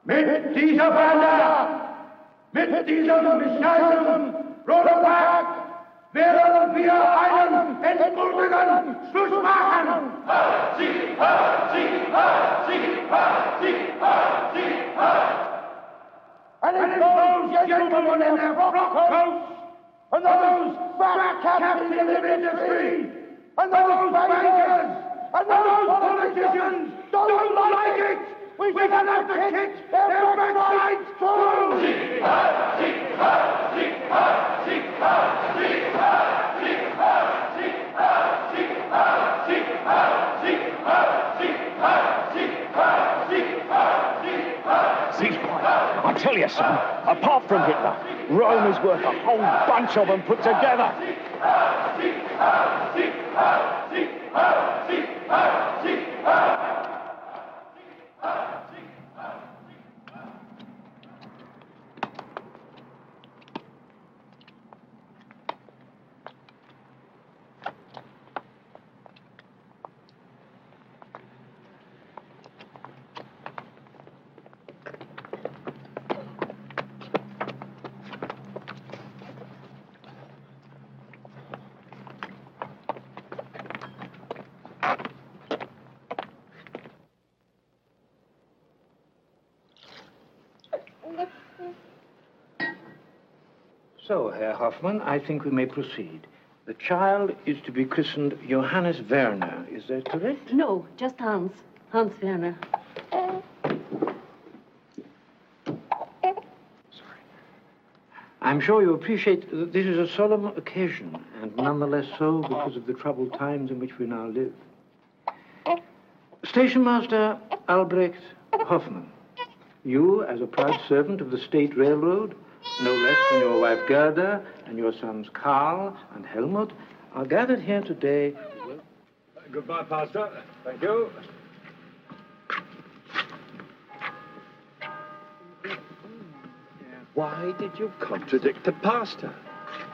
Mit dieser Bande, mit diesem Beschneidung, Roderberg, werden wir einen endgültigen Schluss machen. And if those gentlemen in their frock coats, and those fat caps in the industry, and those bankers, and those politicians don't like it, we can have to kick their backsides too! I tell you, son, apart from Hitler, Rome is worth a whole bunch of them put together. So, Herr Hoffmann, I think we may proceed. The child is to be christened Johannes Werner. Is that correct? No, just Hans. Hans Werner. Sorry. I'm sure you appreciate that this is a solemn occasion, and nonetheless so because of the troubled times in which we now live. Station Master Albrecht Hoffmann, you, as a proud servant of the State Railroad, no less than your wife Gerda and your sons Karl and Helmut, are gathered here today. Goodbye, Pastor. Thank you. Why did you contradict the pastor?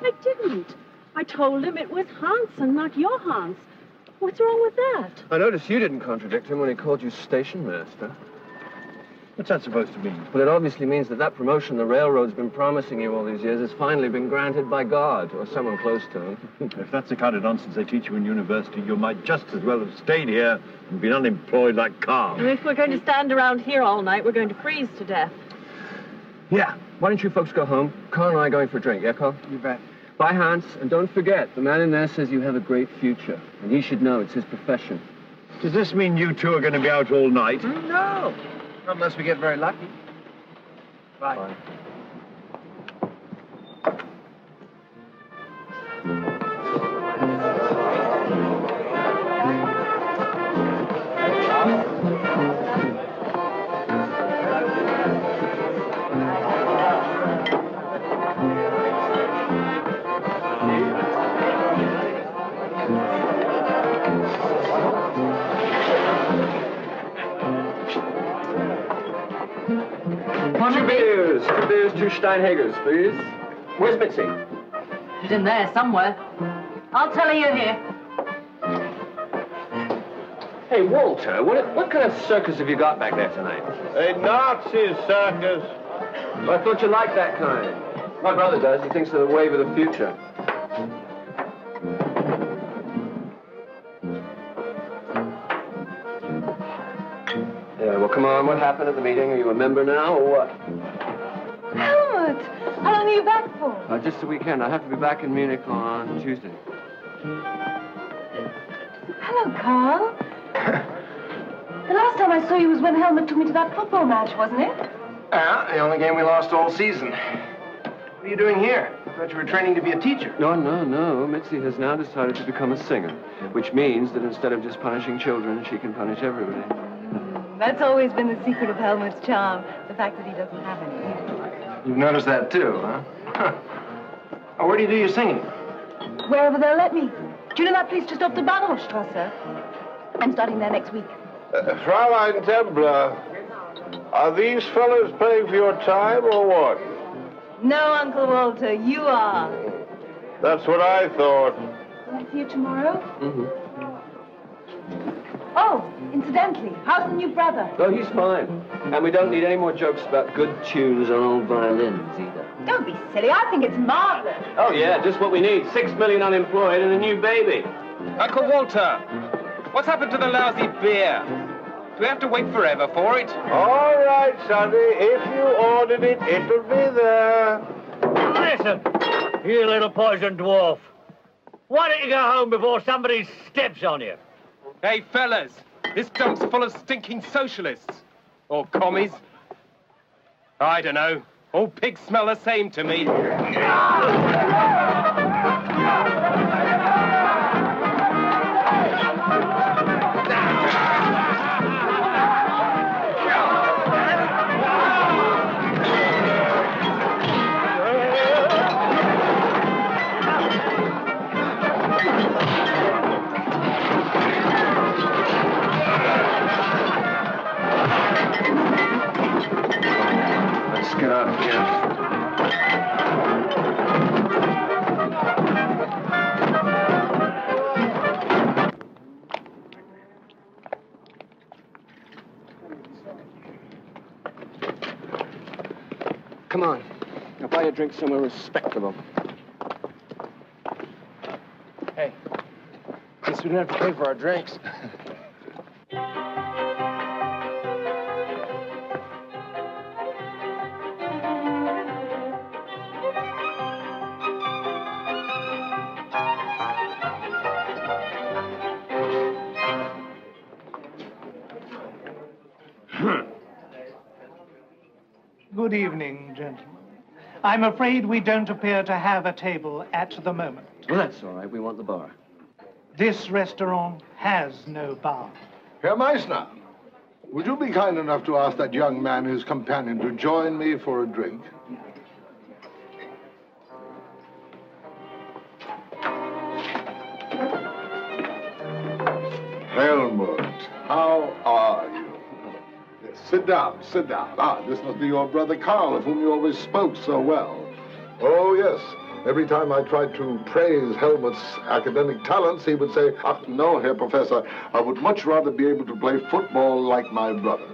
I didn't. I told him it was Hans and not your Hans. What's wrong with that? I noticed you didn't contradict him when he called you station master. What's that supposed to mean? Well, it obviously means that that promotion the railroad's been promising you all these years has finally been granted by God, or someone close to him. If that's the kind of nonsense they teach you in university, you might just as well have stayed here and been unemployed like Karl. If we're going to stand around here all night, we're going to freeze to death. Yeah, why don't you folks go home? Carl and I are going for a drink, yeah, Carl? You bet. Bye, Hans, and don't forget, the man in there says you have a great future, and he should know it's his profession. Does this mean you two are going to be out all night? No. Not unless we get very lucky. Bye. Bye. Two beers, two Steinhagers, please. Where's Mitzi? She's in there somewhere. I'll tell her you're here. Hey, Walter, what kind of circus have you got back there tonight? A Nazi circus. Well, I thought you liked that kind. My brother does. He thinks they're the wave of the future. Yeah, well, come on. What happened at the meeting? Are you a member now, or what? Helmut! How long are you back for? Just the weekend. I have to be back in Munich on Tuesday. Hello, Karl. The last time I saw you was when Helmut took me to that football match, wasn't it? Yeah, the only game we lost all season. What are you doing here? I thought you were training to be a teacher. No. Mitzi has now decided to become a singer, which means that instead of just punishing children, she can punish everybody. That's always been the secret of Helmut's charm, the fact that he doesn't have any. You've noticed that too, huh? Oh, where do you do your singing? Wherever they'll let me. Do you know that place just off the Bahnhofstrasse? I'm starting there next week. Fräulein Templar, are these fellows paying for your time or what? No, Uncle Walter, you are. That's what I thought. Will I see you tomorrow? Mm-hmm. Oh, Incidentally, how's the new brother? Oh, he's fine. And we don't need any more jokes about good tunes on old violins, either. Don't be silly. I think it's marvelous. Oh, yeah, just what we need. 6 million unemployed and a new baby. Uncle Walter, what's happened to the lousy beer? Do we have to wait forever for it? All right, Sonny. If you ordered it, it'll be there. Listen, you little poison dwarf. Why don't you go home before somebody steps on you? Hey, fellas, this dump's full of stinking socialists. Or commies. I don't know. All pigs smell the same to me. Let's get out of here. Come on. I'll buy you a drink somewhere respectable. Hey, guess we don't have to pay for our drinks. Good evening, gentlemen. I'm afraid we don't appear to have a table at the moment. Well, that's all right. We want the bar. This restaurant has no bar. Herr Meissner, would you be kind enough to ask that young man and his companion to join me for a drink? Helmut, how are you? Yes, sit down, sit down. Ah, this must be your brother Karl, of whom you always spoke so well. Oh, yes. Every time I tried to praise Helmut's academic talents, he would say, "Ah, no, Herr Professor, I would much rather be able to play football like my brother."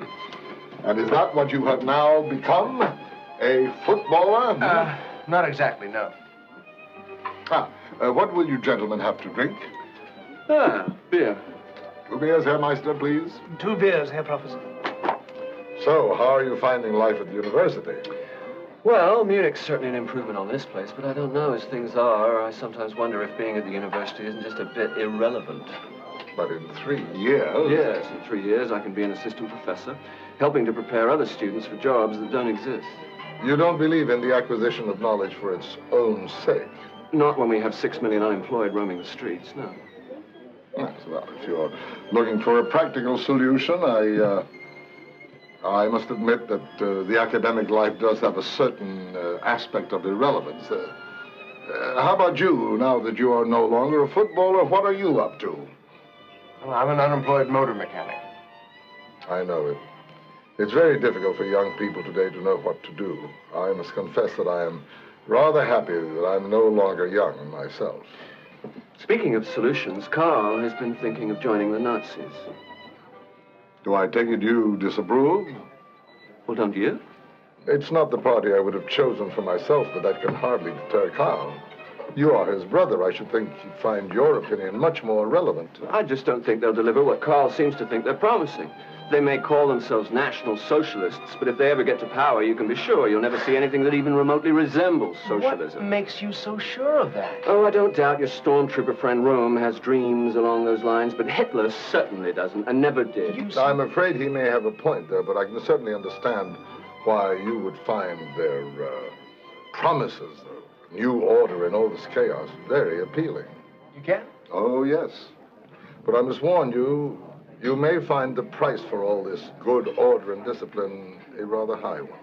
And is that what you have now become? A footballer? Not exactly, no. What will you gentlemen have to drink? Beer. 2 beers, Herr Meister, please. 2 beers, Herr Professor. So, how are you finding life at the university? Well, Munich's certainly an improvement on this place, but I don't know. As things are, I sometimes wonder if being at the university isn't just a bit irrelevant. But in 3 years... Yes, in 3 years I can be an assistant professor, helping to prepare other students for jobs that don't exist. You don't believe in the acquisition of knowledge for its own sake? Not when we have 6 million unemployed roaming the streets, no. Yes, well, if you're looking for a practical solution, I must admit that the academic life does have a certain aspect of irrelevance. How about you, now that you are no longer a footballer? What are you up to? Well, I'm an unemployed motor mechanic. I know it. It's very difficult for young people today to know what to do. I must confess that I am rather happy that I'm no longer young myself. Speaking of solutions, Karl has been thinking of joining the Nazis. Do I take it you disapprove? Well, don't you? It's not the party I would have chosen for myself, but that can hardly deter Karl. You are his brother. I should think he'd find your opinion much more relevant. I just don't think they'll deliver what Karl seems to think they're promising. They may call themselves National Socialists, but if they ever get to power, you can be sure you'll never see anything that even remotely resembles socialism. What makes you so sure of that? Oh, I don't doubt your stormtrooper friend Rome has dreams along those lines, but Hitler certainly doesn't, and never did. I'm afraid he may have a point there, but I can certainly understand why you would find their promises, the new order in all this chaos, very appealing. You can? Oh, yes. But I must warn you, you may find the price for all this good order and discipline a rather high one.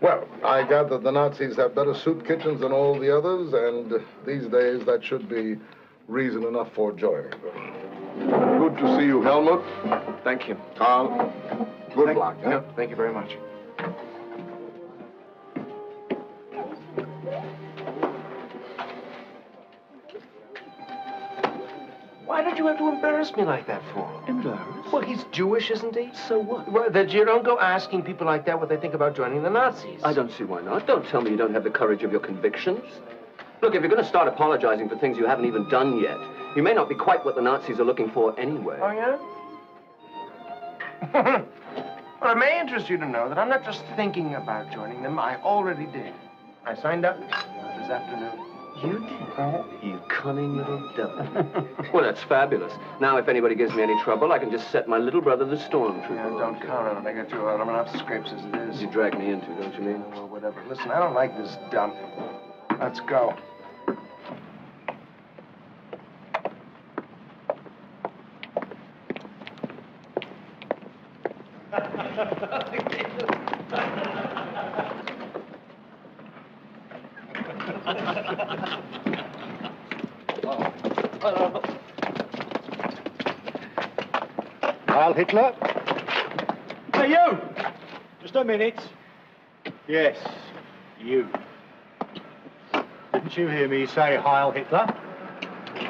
Well, I gather the Nazis have better soup kitchens than all the others, and these days that should be reason enough for joining them. Good to see you, Helmut. Thank you. Karl, good luck. Huh? No, thank you very much. Why don't you you have to embarrass me like that for? Embarrassed? Well, he's Jewish, isn't he? So what? Well, that you don't go asking people like that what they think about joining the Nazis. I don't see why not. Don't tell me you don't have the courage of your convictions. Look, if you're going to start apologizing for things you haven't even done yet, you may not be quite what the Nazis are looking for anyway. Oh, yeah? Well, it may interest you to know that I'm not just thinking about joining them. I already did. I signed up this afternoon. You did? You cunning little devil. Well, that's fabulous. Now, if anybody gives me any trouble, I can just set my little brother, the stormtrooper. Yeah, don't count on it. I got you out. I'm enough scrapes as it is. You drag me into, don't you mean? Well, whatever. Listen, I don't like this dump. Let's go. Heil Hitler. Hey, you! Just a minute. Yes, you. Didn't you hear me say Heil Hitler?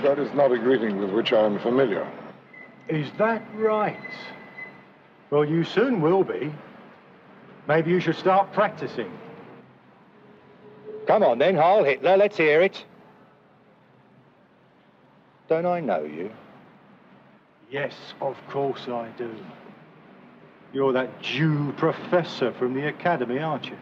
That is not a greeting with which I am familiar. Is that right? Well, you soon will be. Maybe you should start practicing. Come on then, Heil Hitler, let's hear it. Don't I know you? Yes, of course I do. You're that Jew professor from the academy, aren't you?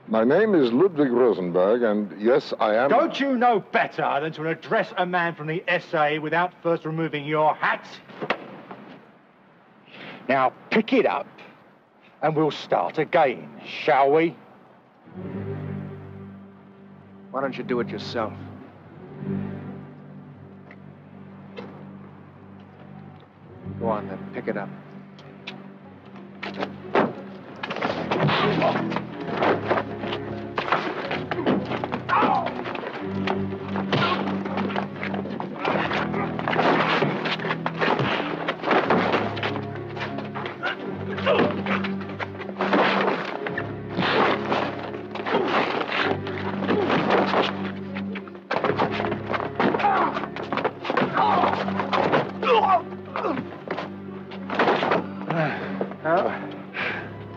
My name is Ludwig Rosenberg, and yes, I am... Don't you know better than to address a man from the SA without first removing your hat? Now, pick it up, and we'll start again, shall we? Why don't you do it yourself? Go on, then. Pick it up.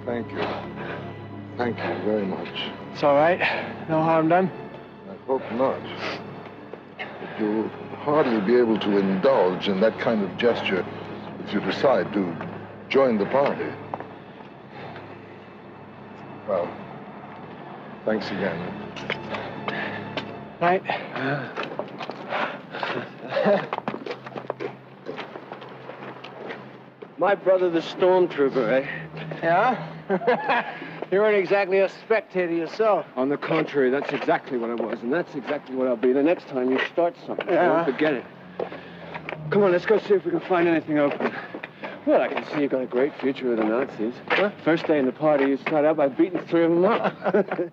Thank you. Thank you very much. It's all right. No harm done. I hope not. But you'll hardly be able to indulge in that kind of gesture if you decide to join the party. Well, thanks again. Right. My brother, the stormtrooper, eh? Yeah? You weren't exactly a spectator yourself. On the contrary, that's exactly what I was, and that's exactly what I'll be the next time you start something. Yeah. Don't forget it. Come on, let's go see if we can find anything open. Well, I can see you've got a great future with the Nazis. What? First day in the party, you start out by beating 3 of them up.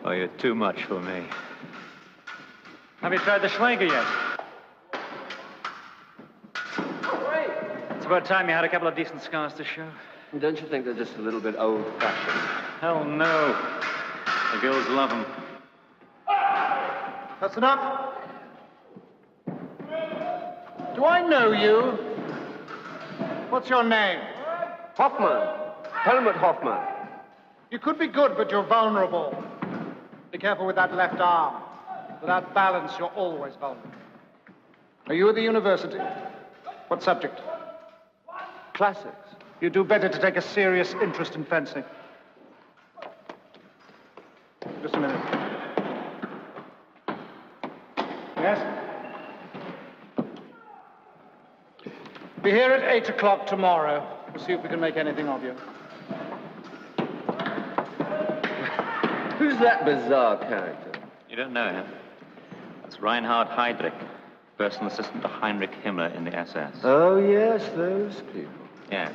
Oh, you're too much for me. Have you tried the schlanker yet? It's about time you had a couple of decent scars to show. Don't you think they're just a little bit old-fashioned? Hell no. The girls love them. That's enough. Do I know you? What's your name? Hoffman. Helmut Hoffman. You could be good, but you're vulnerable. Be careful with that left arm. Without balance, you're always vulnerable. Are you at the university? What subject? Classics. You do better to take a serious interest in fencing. Just a minute. Yes? Be here at 8 o'clock tomorrow. We'll see if we can make anything of you. Who's that bizarre character? You don't know him? That's Reinhard Heydrich, personal assistant to Heinrich Himmler in the SS. Oh, yes, those people. Yes.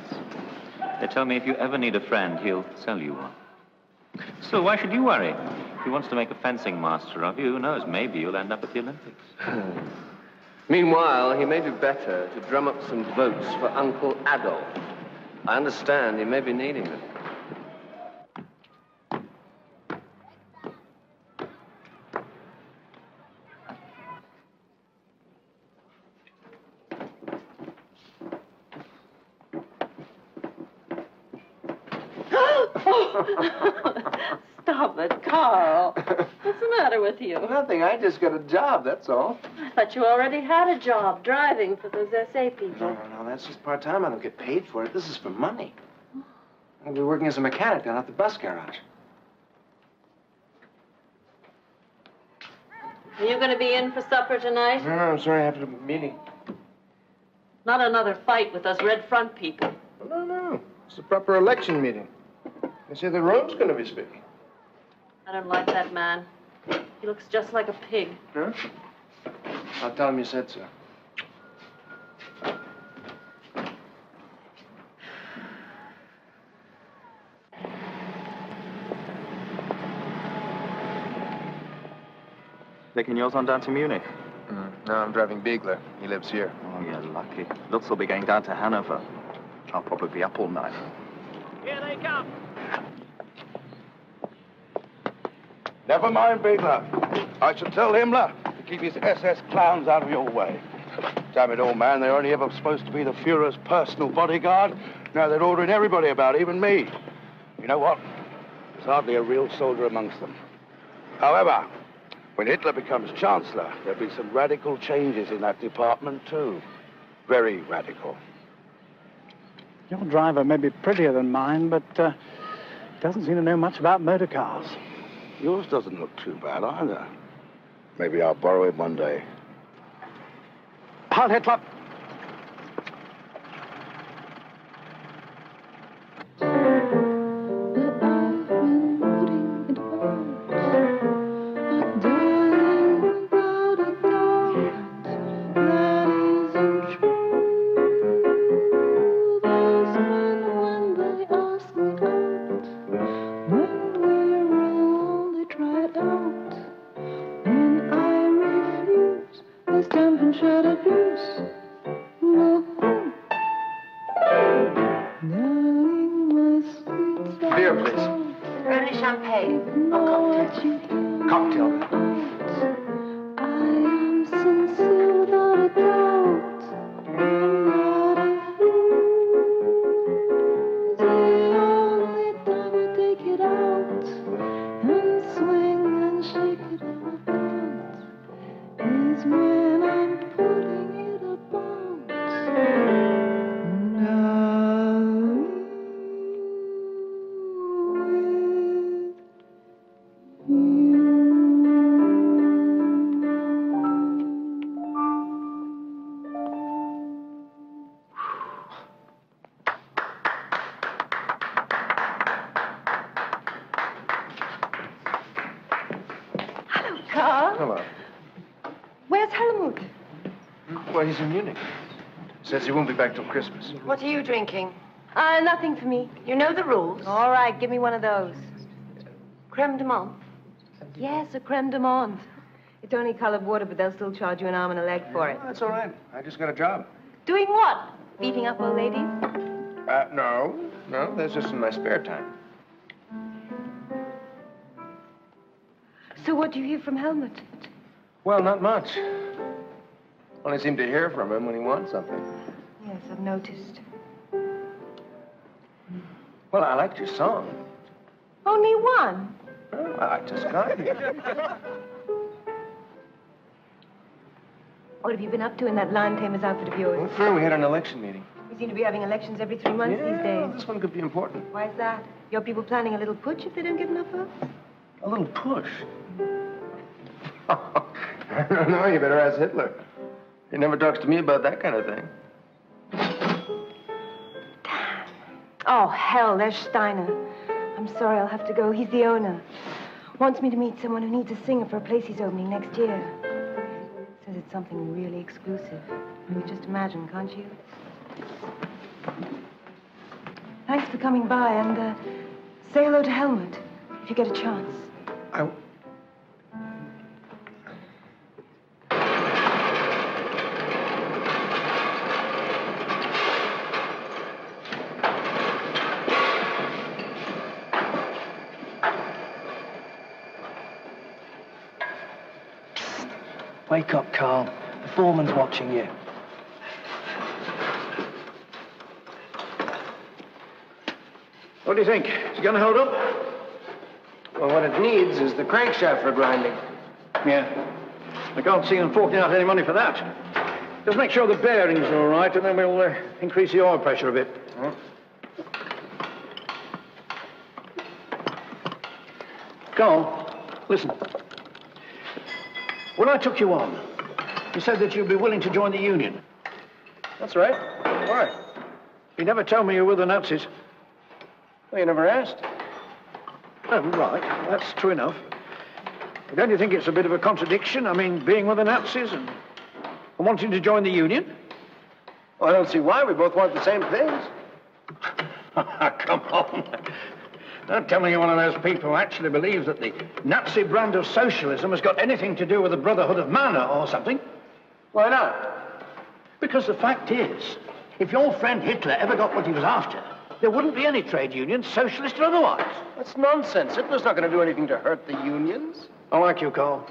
They tell me if you ever need a friend, he'll sell you one. Still, why should you worry? If he wants to make a fencing master of you, who knows, maybe you'll end up at the Olympics. Meanwhile, he may do better to drum up some votes for Uncle Adolf. I understand he may be needing them. Stop it, Karl. What's the matter with you? Nothing. I just got a job, that's all. I thought you already had a job driving for those SA people. No, that's just part-time. I don't get paid for it. This is for money. I'll be working as a mechanic down at the bus garage. Are you going to be in for supper tonight? No, I'm sorry. I have a meeting. Not another fight with us Red Front people. No. It's a proper election meeting. They say the room's going to be speaking. I don't like that man. He looks just like a pig. Huh? I'll tell him you said so. Taking yours on down to Munich? No, I'm driving Biegler. He lives here. Oh, you're lucky. Lutz will be going down to Hanover. I'll probably be up all night. Here they come. Never mind, Biegler. I shall tell Himmler to keep his SS clowns out of your way. Damn it all, man. They're only ever supposed to be the Fuhrer's personal bodyguard. Now they're ordering everybody about, even me. You know what? There's hardly a real soldier amongst them. However, when Hitler becomes Chancellor, there'll be some radical changes in that department, too. Very radical. Your driver may be prettier than mine, but doesn't seem to know much about motor cars. Yours doesn't look too bad either. Maybe I'll borrow it one day. Halt, Hitler! Well, he's in Munich. Says he won't be back till Christmas. What are you drinking? Nothing for me. You know the rules. All right, give me one of those. Creme de menthe. Yes, a creme de menthe. It's only colored water, but they'll still charge you an arm and a leg for it. Oh, that's all right. I just got a job. Doing what? Beating up old ladies? No. No, that's just in my spare time. So what do you hear from Helmut? Well, not much. Only seem to hear from him when he wants something. Yes, I've noticed. Well, I liked your song. Only one? Oh, I just got it. What have you been up to in that lion tamer's outfit of yours? Well, we had an election meeting. We seem to be having elections every 3 months these days. This one could be important. Why is that? Your people planning a little putsch if they don't get enough votes? A little push? I don't know. You better ask Hitler. He never talks to me about that kind of thing. Damn. Oh, hell, there's Steiner. I'm sorry, I'll have to go. He's the owner. Wants me to meet someone who needs a singer for a place he's opening next year. Says it's something really exclusive. You can just imagine, can't you? Thanks for coming by, and say hello to Helmut, if you get a chance. Wake up, Karl. The foreman's watching you. What do you think? Is it going to hold up? Well, what it needs is the crankshaft for grinding. Yeah. I can't see them forking out any money for that. Just make sure the bearings are all right, and then we'll increase the oil pressure a bit. Karl, listen. When I took you on, you said that you'd be willing to join the Union. That's right. Why? You never told me you were with the Nazis. Well, you never asked. Oh, right. That's true enough. But don't you think it's a bit of a contradiction? I mean, being with the Nazis and wanting to join the Union? Well, I don't see why. We both want the same things. Come on. Don't tell me you're one of those people who actually believes that the Nazi brand of socialism has got anything to do with the Brotherhood of Man or something. Why not? Because the fact is, if your friend Hitler ever got what he was after, there wouldn't be any trade unions, socialist or otherwise. That's nonsense. Hitler's not going to do anything to hurt the unions. I like you, Karl.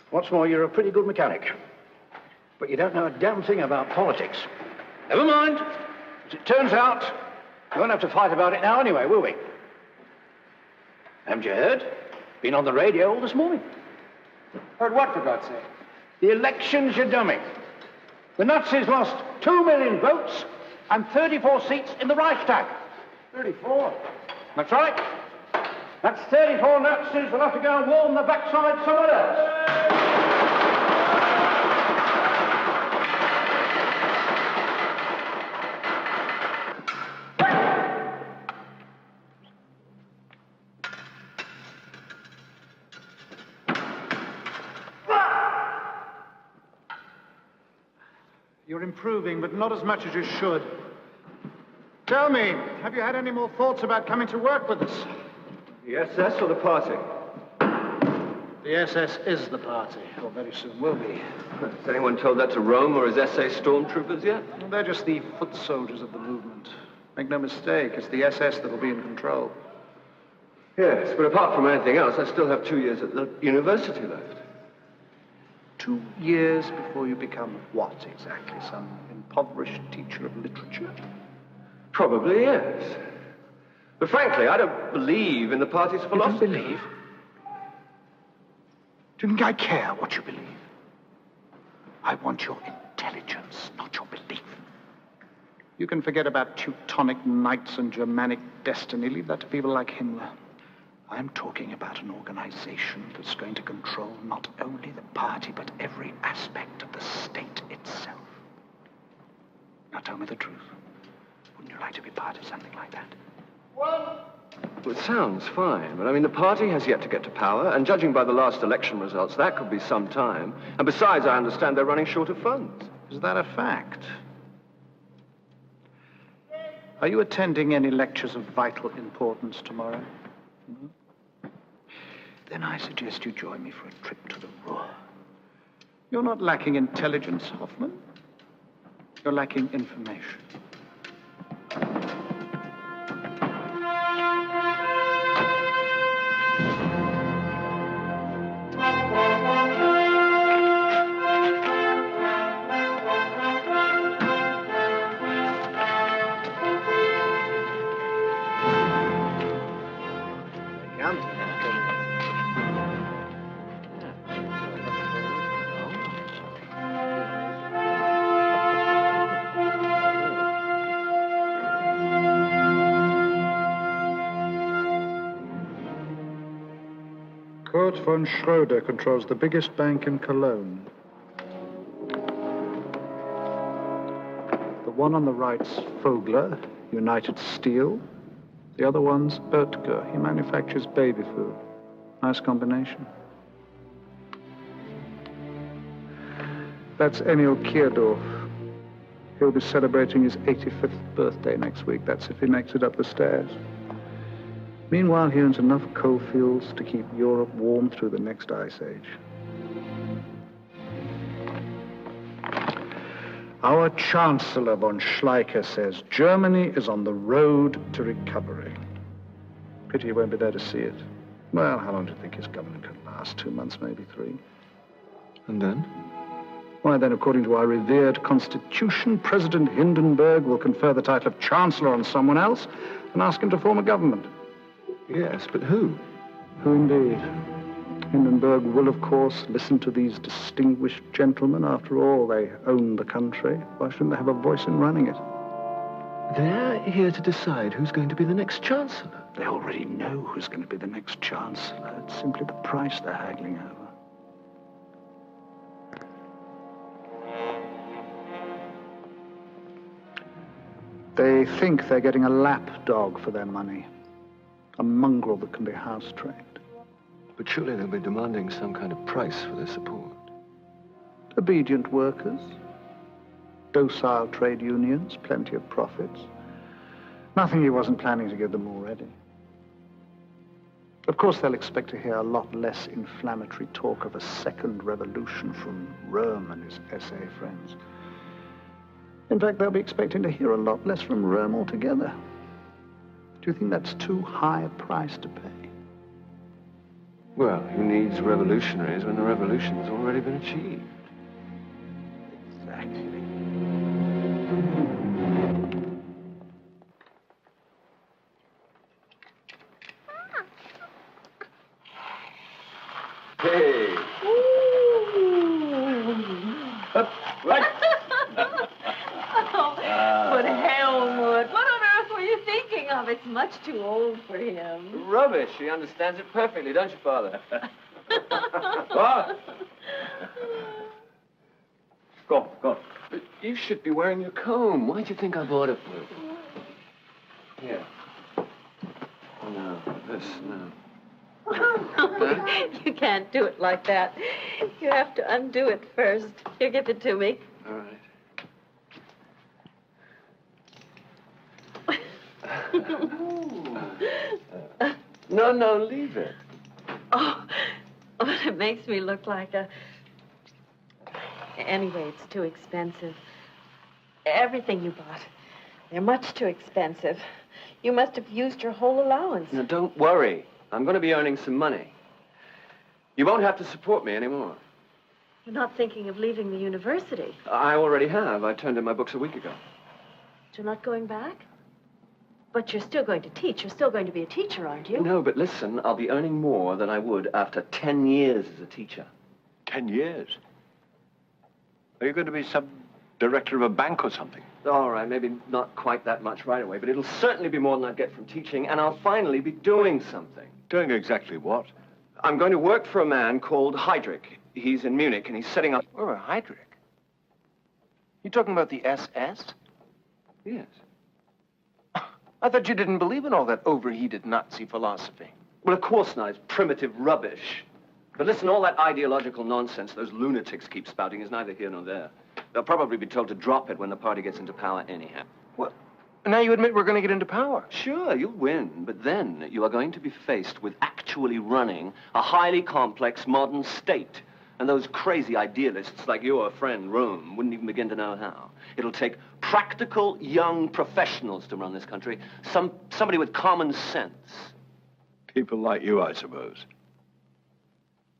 What's more, you're a pretty good mechanic. But you don't know a damn thing about politics. Never mind. As it turns out, we won't have to fight about it now anyway, will we? Haven't you heard? Been on the radio all this morning. Heard what, for God's sake? The elections, you dummy. The Nazis lost 2 million votes and 34 seats in the Reichstag. 34? That's right. That's 34 Nazis will have to go and warm the backside somewhere else. You're improving, but not as much as you should. Tell me, have you had any more thoughts about coming to work with us? The SS or the party? The SS is the party, or very soon will be. Has anyone told that to Rome or his SA stormtroopers yet? Well, they're just the foot soldiers of the movement. Make no mistake, it's the SS that will be in control. Yes, but apart from anything else, I still have 2 years at the university left. 2 years before you become what exactly? Some impoverished teacher of literature? Probably, yes. But frankly, I don't believe in the party's philosophy. You don't believe? Do you think I care what you believe? I want your intelligence, not your belief. You can forget about Teutonic knights and Germanic destiny. Leave that to people like Himmler. I'm talking about an organization that's going to control not only the party, but every aspect of the state itself. Now tell me the truth. Wouldn't you like to be part of something like that? Well, it sounds fine, but I mean, the party has yet to get to power, and judging by the last election results, that could be some time. And besides, I understand they're running short of funds. Is that a fact? Are you attending any lectures of vital importance tomorrow? No? Then I suggest you join me for a trip to the Ruhr. You're not lacking intelligence, Hoffman. You're lacking information. Kurt von Schroeder controls the biggest bank in Cologne. The one on the right's Vogler, United Steel. The other one's Oetker. He manufactures baby food. Nice combination. That's Emil Kierdorf. He'll be celebrating his 85th birthday next week. That's if he makes it up the stairs. Meanwhile, he owns enough coal fields to keep Europe warm through the next ice age. Our Chancellor von Schleicher says Germany is on the road to recovery. Pity he won't be there to see it. Well, how long do you think his government could last? 2 months, maybe 3. And then? Why, then, according to our revered Constitution, President Hindenburg will confer the title of Chancellor on someone else and ask him to form a government. Yes, but who? Who indeed? Hindenburg will, of course, listen to these distinguished gentlemen. After all, they own the country. Why shouldn't they have a voice in running it? They're here to decide who's going to be the next Chancellor. They already know who's going to be the next Chancellor. It's simply the price they're haggling over. They think they're getting a lapdog for their money. A mongrel that can be house-trained. But surely they'll be demanding some kind of price for their support. Obedient workers. Docile trade unions. Plenty of profits. Nothing he wasn't planning to give them already. Of course, they'll expect to hear a lot less inflammatory talk of a second revolution from Röhm and his SA friends. In fact, they'll be expecting to hear a lot less from Röhm altogether. Do you think that's too high a price to pay? Well, who needs revolutionaries when the revolution's already been achieved? Exactly. Hey! Right. But Helmut, what on earth were you thinking of? It's much too old for him. Rubbish. He understands it perfectly, don't you, Father? What? Go. But you should be wearing your comb. Why do you think I bought it for you? Here. No, this, no. You can't do it like that. You have to undo it first. Here, give it to me. All right. No, leave it. Oh, it makes me look like a... Anyway, it's too expensive. Everything you bought. They're much too expensive. You must have used your whole allowance. Now, don't worry. I'm going to be earning some money. You won't have to support me anymore. You're not thinking of leaving the university. I already have. I turned in my books a week ago. You're not going back? But you're still going to teach. You're still going to be a teacher, aren't you? No, but listen, I'll be earning more than I would after 10 years as a teacher. 10 years? Are you going to be some director of a bank or something? All right, maybe not quite that much right away, but it'll certainly be more than I'd get from teaching, and I'll finally be doing something. Doing exactly what? I'm going to work for a man called Heydrich. He's in Munich, and he's setting up... Oh, Heydrich? You talking about the SS? Yes. I thought you didn't believe in all that overheated Nazi philosophy. Well, of course not. It's primitive rubbish. But listen, all that ideological nonsense those lunatics keep spouting is neither here nor there. They'll probably be told to drop it when the party gets into power anyhow. What? Now you admit we're going to get into power? Sure, you'll win. But then you are going to be faced with actually running a highly complex modern state. And those crazy idealists like your friend Röhm wouldn't even begin to know how. It'll take practical young professionals to run this country. Somebody with common sense. People like you, I suppose.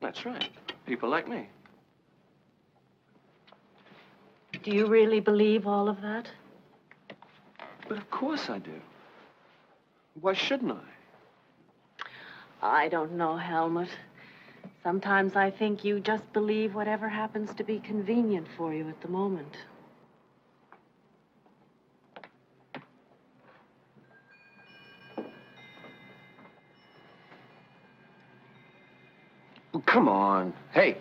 That's right. People like me. Do you really believe all of that? But of course I do. Why shouldn't I? I don't know, Helmut. Sometimes I think you just believe whatever happens to be convenient for you at the moment. Well, come on. Hey.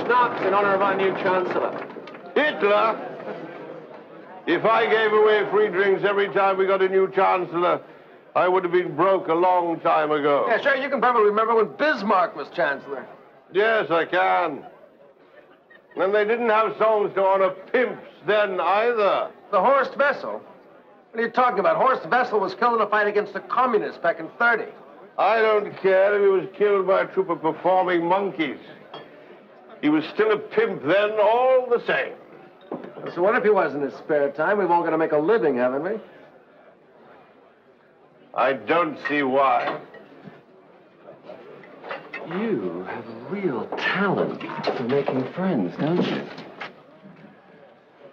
schnapps in honor of our new chancellor. Hitler? If I gave away free drinks every time we got a new chancellor, I would have been broke a long time ago. Yeah, sure, you can probably remember when Bismarck was chancellor. Yes, I can. And they didn't have songs to honor pimps then either. The Horst Wessel? What are you talking about? Horst Wessel was killed in a fight against the communists back in 30. I don't care if he was killed by a troop of performing monkeys. He was still a pimp then, all the same. So what if he was in his spare time? We've all got to make a living, haven't we? I don't see why. You have a real talent for making friends, don't you?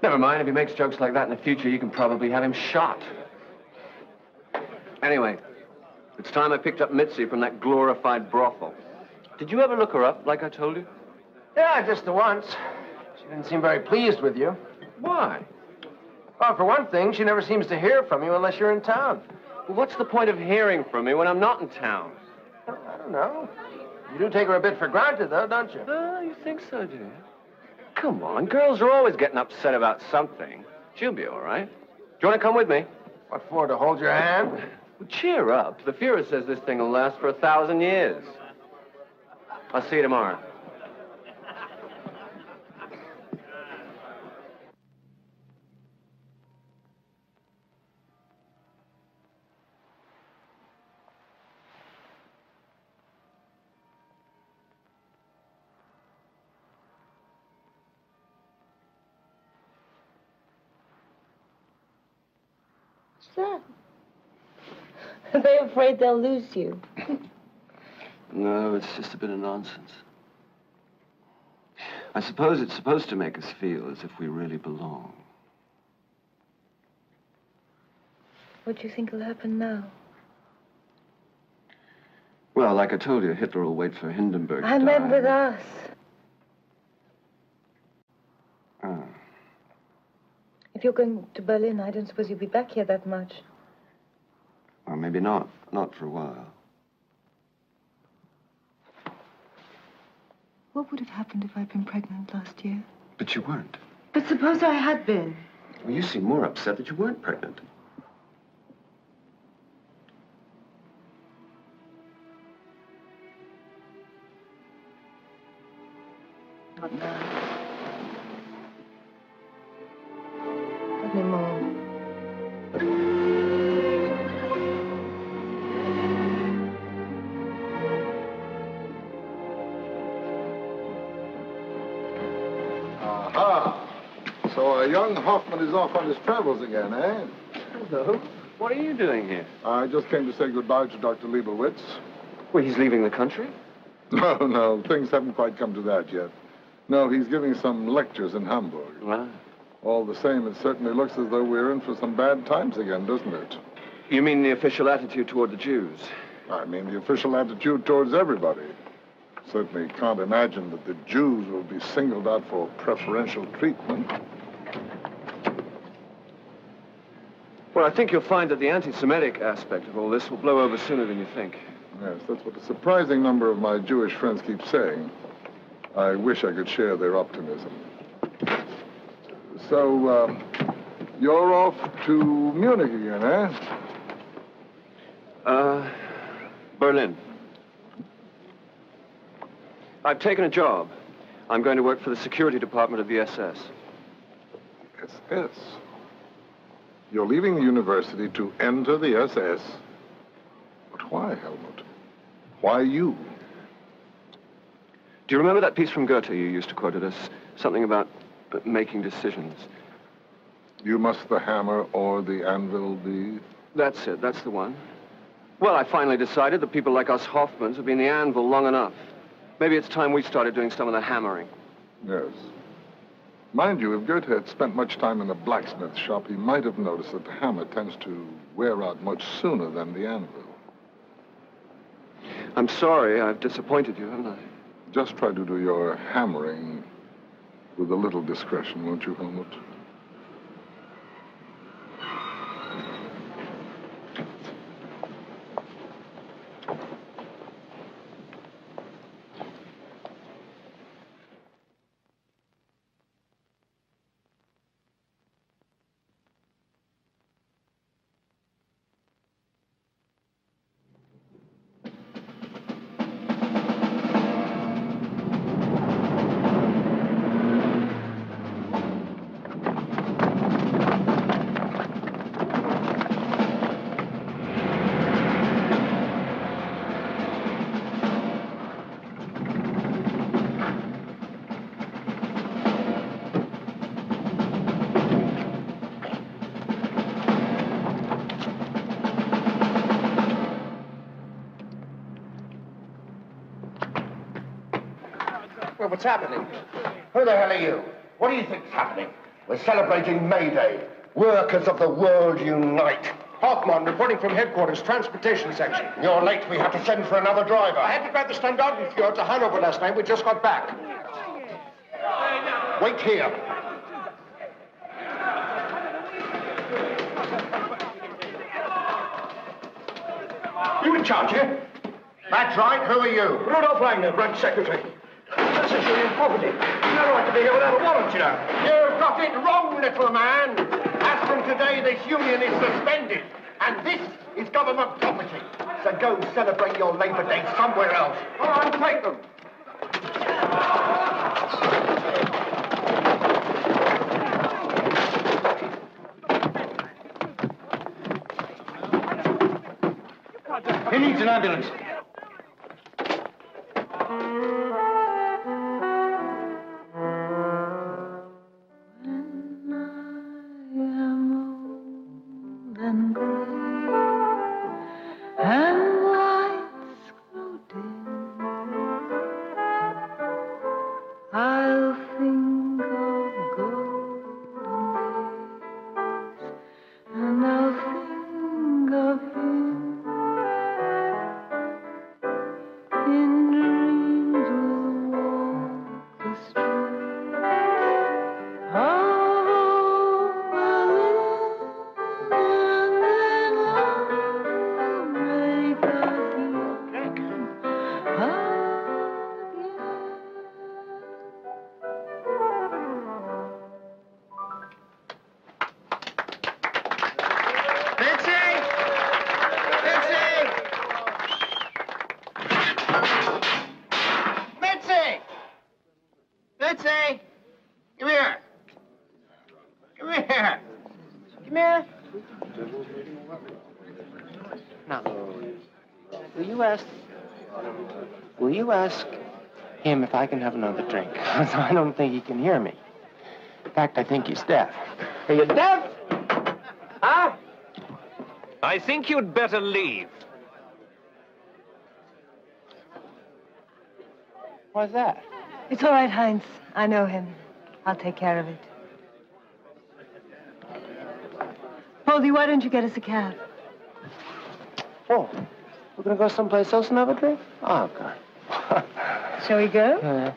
Never mind, if he makes jokes like that in the future, you can probably have him shot. Anyway, it's time I picked up Mitzi from that glorified brothel. Did you ever look her up, like I told you? Yeah, just the once. She didn't seem very pleased with you. Why? Well, for one thing, she never seems to hear from you unless you're in town. Well, what's the point of hearing from me when I'm not in town? I don't know. You do take her a bit for granted, though, don't you? Oh, you think so, do you? Come on, girls are always getting upset about something. She'll be all right. Do you want to come with me? What for, to hold your hand? Well, cheer up. The Fuhrer says this thing will last for 1,000 years. I'll see you tomorrow. What's that? Are they afraid they'll lose you? No, it's just a bit of nonsense. I suppose it's supposed to make us feel as if we really belong. What do you think will happen now? Well, like I told you, Hitler will wait for Hindenburg to I meant die. with us. Oh. If you're going to Berlin, I don't suppose you'll be back here that much. Well, maybe not. Not for a while. What would have happened if I'd been pregnant last year? But you weren't. But suppose I had been. Well, you seem more upset that you weren't pregnant. Not now. Not anymore. Aha! So young Hoffman is off on his travels again, eh? Hello. What are you doing here? I just came to say goodbye to Dr. Leibowitz. Well, he's leaving the country? No, things haven't quite come to that yet. No, he's giving some lectures in Hamburg. Wow. All the same, it certainly looks as though we're in for some bad times again, doesn't it? You mean the official attitude toward the Jews? I mean the official attitude towards everybody. Certainly can't imagine that the Jews will be singled out for preferential treatment. Well, I think you'll find that the anti-Semitic aspect of all this will blow over sooner than you think. Yes, that's what a surprising number of my Jewish friends keep saying. I wish I could share their optimism. So, you're off to Munich again, eh? Berlin. I've taken a job. I'm going to work for the security department of the SS. SS? You're leaving the university to enter the SS? But why, Helmut? Why you? Do you remember that piece from Goethe you used to quote at us? Something about making decisions. You must the hammer or the anvil be? That's it. That's the one. Well, I finally decided that people like us Hoffmans have been the anvil long enough. Maybe it's time we started doing some of the hammering. Yes. Mind you, if Goethe had spent much time in a blacksmith shop, he might have noticed that the hammer tends to wear out much sooner than the anvil. I'm sorry I've disappointed you, haven't I? Just try to do your hammering with a little discretion, won't you, Helmut? Well, what's happening? Who the hell are you? What do you think's happening? We're celebrating May Day. Workers of the world unite. Hoffman, reporting from headquarters, transportation section. You're late. We have to send for another driver. I had to grab the Standartenfjord to Hanover last night. We just got back. Wait here. You in charge here? That's right. Who are you? Rudolph Wagner, branch secretary. This is union property. You don't right to be here without a warrant, you know. You've got it wrong, little man. As from today, this union is suspended. And this is government property. So go celebrate your Labour Day somewhere else. All right, take them. He needs an ambulance. Will you ask him if I can have another drink? I don't think he can hear me. In fact, I think he's deaf. Are you deaf? Huh? I think you'd better leave. Why's that? It's all right, Heinz. I know him. I'll take care of it. Poldy, why don't you get us a cab? Oh, we're going to go someplace else and have a drink? Oh, God. Shall we go?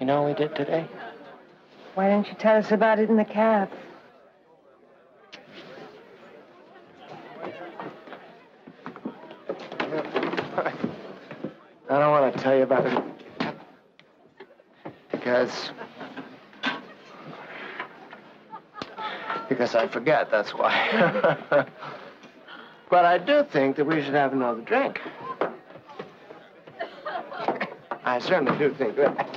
You know what we did today? Why don't you tell us about it in the cab? I don't want to tell you about it. Because I forget, that's why. But I do think that we should have another drink. I certainly do think that.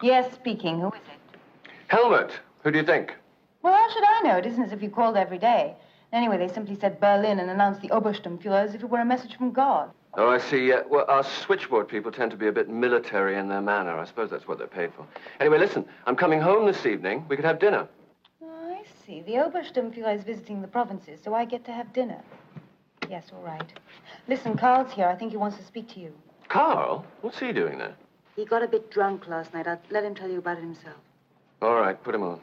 Yes, speaking. Who is it? Helmut, who do you think? Well, how should I know? It isn't as if you called every day. Anyway, they simply said Berlin and announced the Obersturmführer as if it were a message from God. Oh, I see. Well, our switchboard people tend to be a bit military in their manner. I suppose that's what they're paid for. Anyway, listen, I'm coming home this evening. We could have dinner. Oh, I see. The Obersturmführer is visiting the provinces, so I get to have dinner. Yes, all right. Listen, Karl's here. I think he wants to speak to you. Karl? What's he doing there? He got a bit drunk last night. I'll let him tell you about it himself. All right, put him on.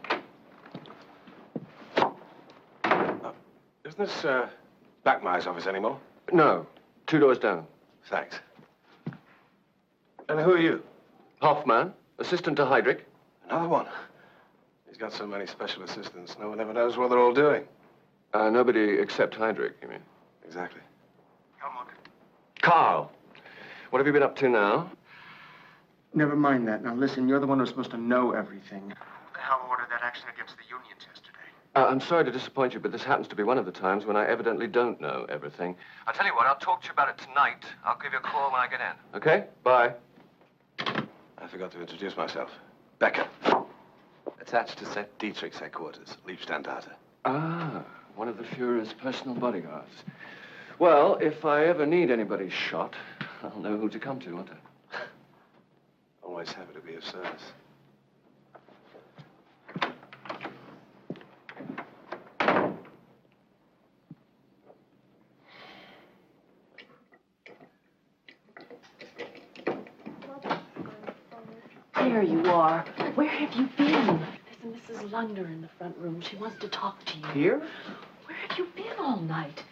Isn't this, Blackmeyer's office anymore? No, 2 doors down. Thanks. And who are you? Hoffman, assistant to Heydrich. Another one. He's got so many special assistants, no one ever knows what they're all doing. Nobody except Heydrich, you mean? Exactly. Helmut. Karl, what have you been up to now? Never mind that. Now, listen, you're the one who's supposed to know everything. Who the hell ordered that action against the unions yesterday? I'm sorry to disappoint you, but this happens to be one of the times when I evidently don't know everything. I'll tell you what, I'll talk to you about it tonight. I'll give you a call when I get in. Okay? Bye. I forgot to introduce myself. Becker. Attached to Set Dietrich's headquarters, Liebstandarte. Ah, one of the Fuhrer's personal bodyguards. Well, if I ever need anybody shot, I'll know who to come to, won't I? Always happy to be of service. There you are. Where have you been? There's a Mrs. Lunder in the front room. She wants to talk to you. Here? Where have you been all night?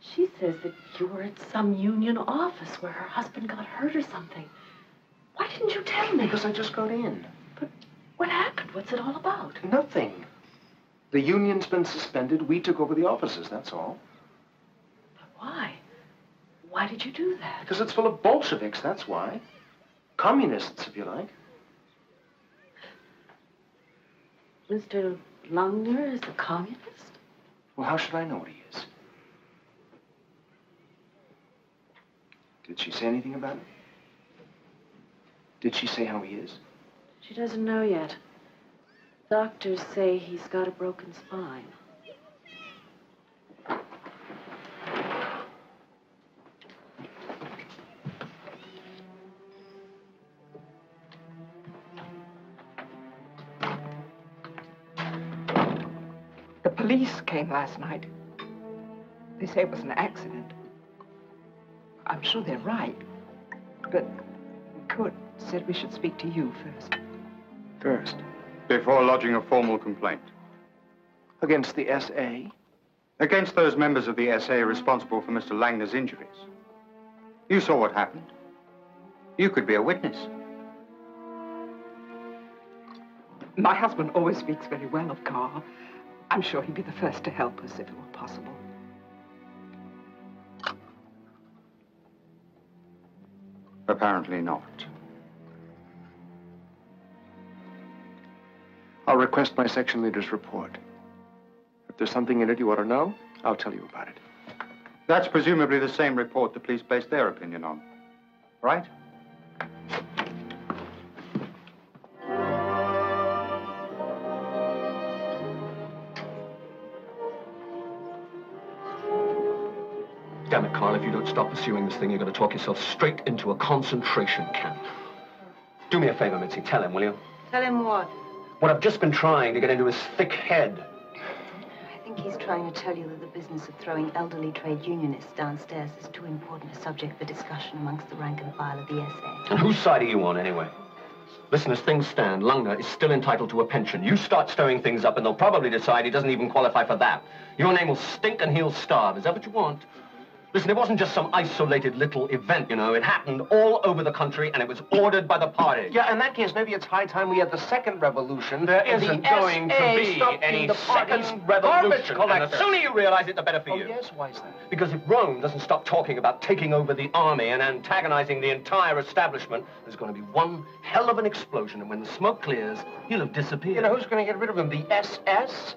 She says that you were at some union office where her husband got hurt or something. Why didn't you tell me? Because I just got in. But what happened? What's it all about? Nothing. The union's been suspended. We took over the offices, that's all. But why? Why did you do that? Because it's full of Bolsheviks, that's why. Communists, if you like. Mr. Lunger is a communist? Well, how should I know what he is? Did she say anything about it? Did she say how he is? She doesn't know yet. Doctors say he's got a broken spine. The police came last night. They say it was an accident. I'm sure they're right. But Kurt said we should speak to you first. First? Before lodging a formal complaint. Against the SA? Against those members of the SA responsible for Mr. Langner's injuries. You saw what happened. You could be a witness. My husband always speaks very well of Karl. I'm sure he'd be the first to help us if it were possible. Apparently not. I'll request my section leader's report. If there's something in it you ought to know, I'll tell you about it. That's presumably the same report the police based their opinion on, right? Damn it, Karl, if you don't stop pursuing this thing, you're going to talk yourself straight into a concentration camp. Do me a favor, Mitzi. Tell him, will you? Tell him what? What I've just been trying to get into his thick head. I think he's trying to tell you that the business of throwing elderly trade unionists downstairs is too important a subject for discussion amongst the rank and file of the SA. And whose side are you on, anyway? Listen, as things stand, Langner is still entitled to a pension. You start stirring things up, and they'll probably decide he doesn't even qualify for that. Your name will stink and he'll starve. Is that what you want? Listen, it wasn't just some isolated little event, you know. It happened all over the country, and it was ordered by the party. Yeah, in that case, maybe it's high time we had the second revolution. There isn't going to be any second revolution. And the sooner you realize it, the better for you. Oh, yes? Why is that? Because if Rome doesn't stop talking about taking over the army and antagonizing the entire establishment, there's going to be one hell of an explosion, and when the smoke clears, he'll have disappeared. You know who's going to get rid of him? The SS?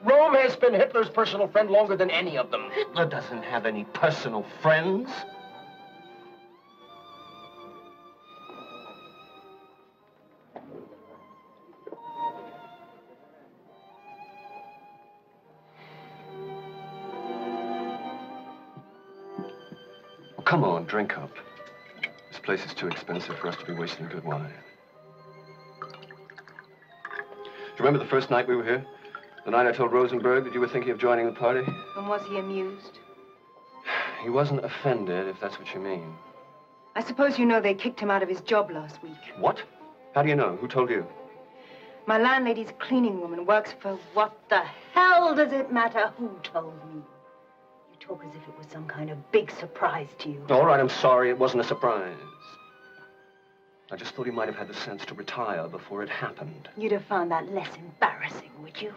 Rome has been Hitler's personal friend longer than any of them. Hitler doesn't have any personal friends. Well, come on, drink up. This place is too expensive for us to be wasting good wine. Do you remember the first night we were here? The night I told Rosenberg that you were thinking of joining the party? And was he amused? He wasn't offended, if that's what you mean. I suppose you know they kicked him out of his job last week. What? How do you know? Who told you? My landlady's cleaning woman works for what the hell does it matter who told me? You talk as if it was some kind of big surprise to you. All right, I'm sorry. It wasn't a surprise. I just thought he might have had the sense to retire before it happened. You'd have found that less embarrassing, would you?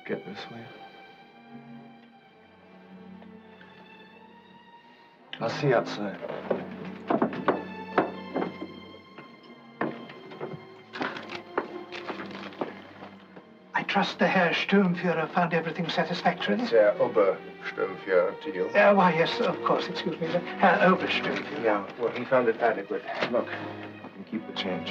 Get this way. I'll see you outside. trust the Herr Sturmführer found everything satisfactory? It's Obersturmführer to you. Why, yes, of course, excuse me, the Herr Obersturmführer. Yeah, well, he found it adequate. Look, you can keep the change.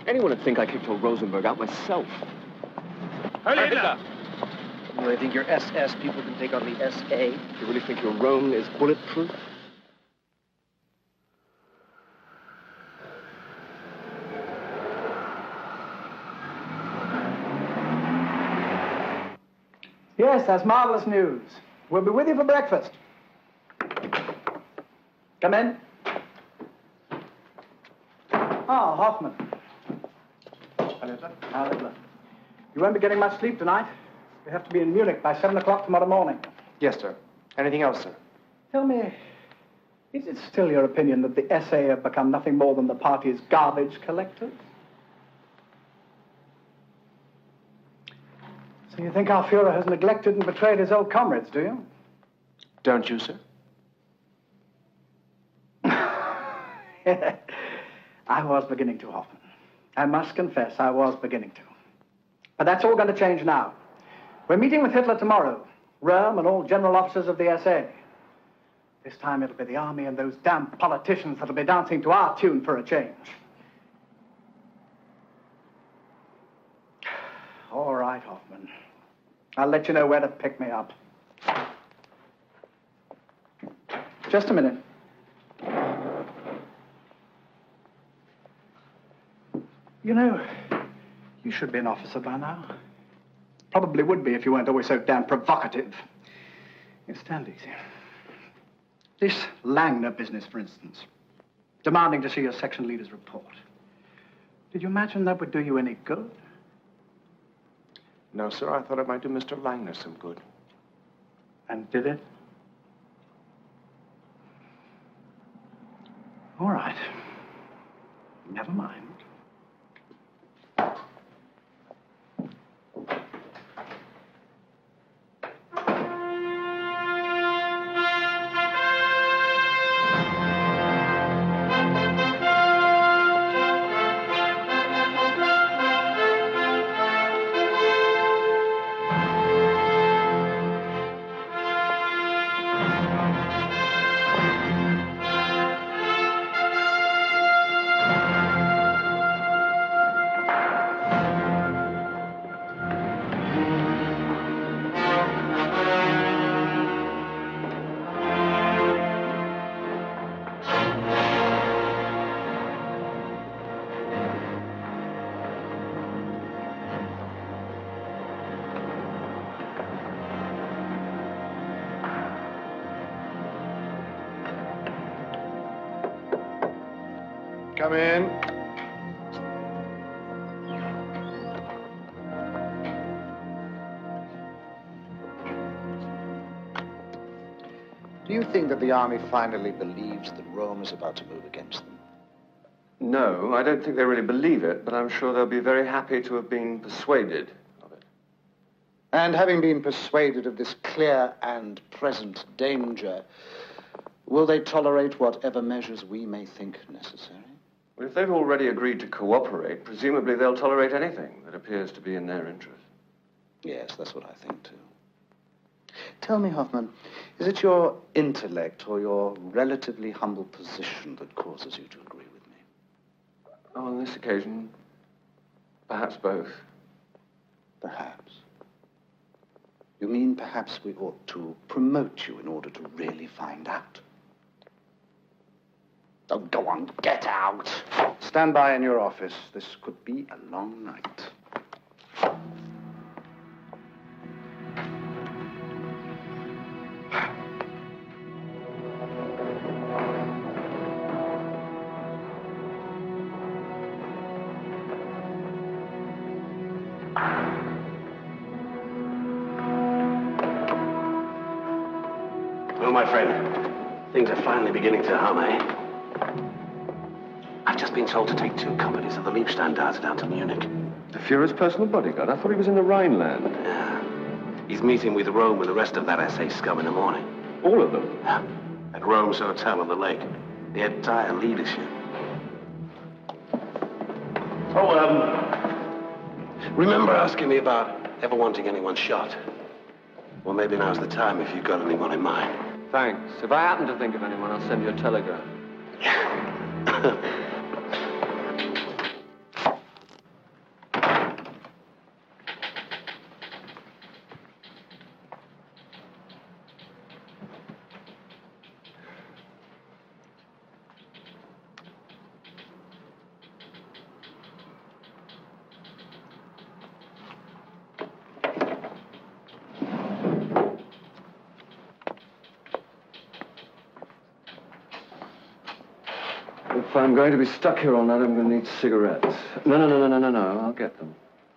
Anyone would think I kicked old Rosenberg out myself. Hitler! You really think your SS people can take on the SA? You really think your Rome is bulletproof? Yes, that's marvelous news. We'll be with you for breakfast. Come in. Ah, Hoffman. Hitler. You won't be getting much sleep tonight. You have to be in Munich by 7 o'clock tomorrow morning. Yes, sir. Anything else, sir? Tell me, is it still your opinion that the SA have become nothing more than the party's garbage collectors? So you think our Fuhrer has neglected and betrayed his old comrades, do you? Don't you, sir? I was beginning to, Hoffman. I must confess, I was beginning to. But that's all going to change now. We're meeting with Hitler tomorrow. Röhm and all general officers of the SA. This time it'll be the army and those damn politicians that'll be dancing to our tune for a change. All right, Hoffman. I'll let you know where to pick me up. Just a minute. You know, you should be an officer by now. Probably would be if you weren't always so damn provocative. You stand easy. This Langner business, for instance. Demanding to see your section leader's report. Did you imagine that would do you any good? No, sir. I thought it might do Mr. Langner some good. And did it? All right. Never mind. Come in. Do you think that the army finally believes that Rome is about to move against them? No, I don't think they really believe it, but I'm sure they'll be very happy to have been persuaded of it. And having been persuaded of this clear and present danger, will they tolerate whatever measures we may think necessary? Well, if they've already agreed to cooperate, presumably they'll tolerate anything that appears to be in their interest. Yes, that's what I think, too. Tell me, Hoffman, is it your intellect or your relatively humble position that causes you to agree with me? On this occasion, perhaps both. Perhaps. You mean perhaps we ought to promote you in order to really find out? Oh, go on, get out. Stand by in your office. This could be a long night. Well, my friend, things are finally beginning to hum, eh? I've just been told to take 2 companies of the Liebstandards down to Munich. The Fuhrer's personal bodyguard? I thought he was in the Rhineland. Yeah. He's meeting with Rome and the rest of that SA scum in the morning. All of them? Yeah. At Rome's hotel on the lake. The entire leadership. Remember asking me about ever wanting anyone shot? Well, maybe now's the time if you've got anyone in mind. Thanks. If I happen to think of anyone, I'll send you a telegram. If I'm going to be stuck here all night, I'm going to need cigarettes. No, I'll get them.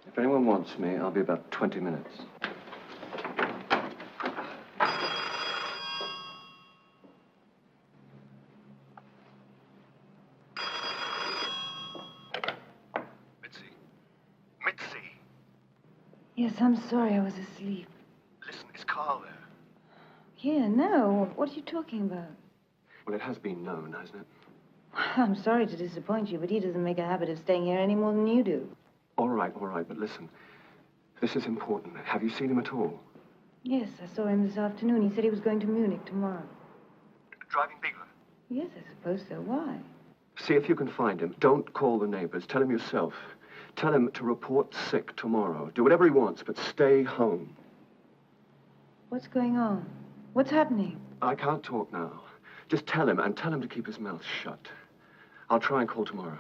If anyone wants me, I'll be about 20 minutes. Mitzi! Yes, I'm sorry, I was asleep. Listen, is Karl there? Yeah, no. What are you talking about? Well, it has been known, hasn't it? I'm sorry to disappoint you, but he doesn't make a habit of staying here any more than you do. All right, but listen. This is important. Have you seen him at all? Yes, I saw him this afternoon. He said he was going to Munich tomorrow. Driving bigler? Yes, I suppose so. Why? See if you can find him. Don't call the neighbors. Tell him yourself. Tell him to report sick tomorrow. Do whatever he wants, but stay home. What's going on? What's happening? I can't talk now. Just tell him, and tell him to keep his mouth shut. I'll try and call tomorrow.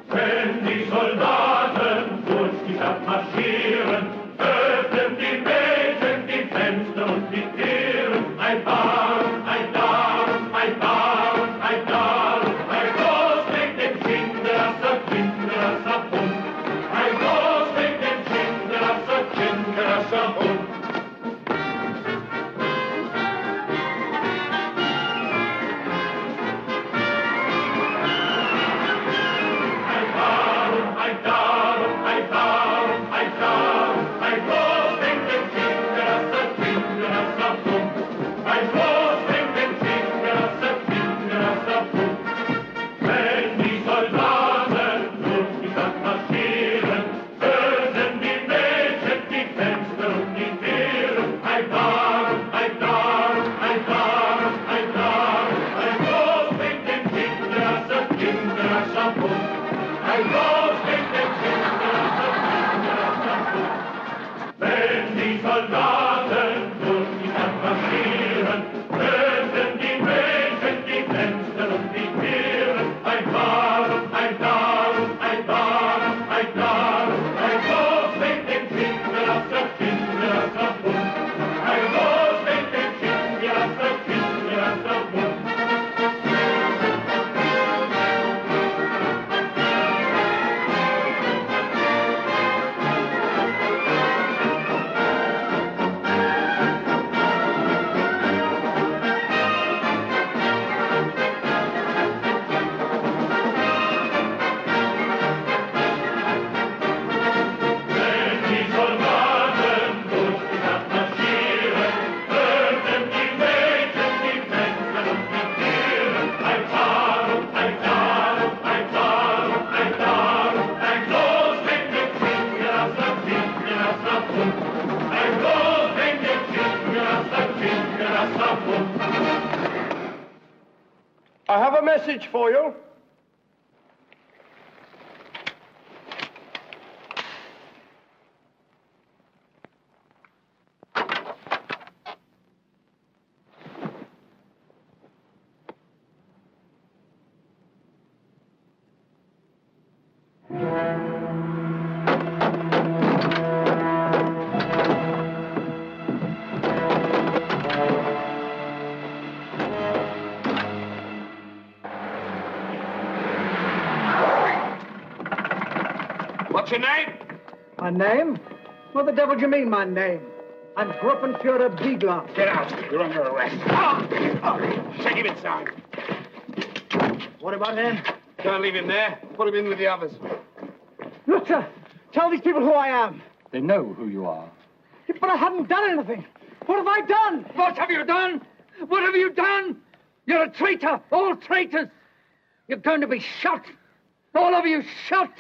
Wenn die Soldaten durch die Stadt marschieren, öffnen die Mädchen die Fenster und die Türen. Ein Barn, ein Darm, ein Barn, ein Darm, ein Groß mit dem Kinderasser, Kinderasser, Pump. Ein Groß mit dem Kinderasser, Kinderasser, Pump. I have a message for you. What's your name? My name? What the devil do you mean, my name? I'm Gruppenführer Biegler. Get out. You're under arrest. Take him inside. What about him? Can't leave him there. Put him in with the others. Look, sir, tell these people who I am. They know who you are. But I haven't done anything. What have I done? What have you done? What have you done? You're a traitor, all traitors. You're going to be shot. All of you shot.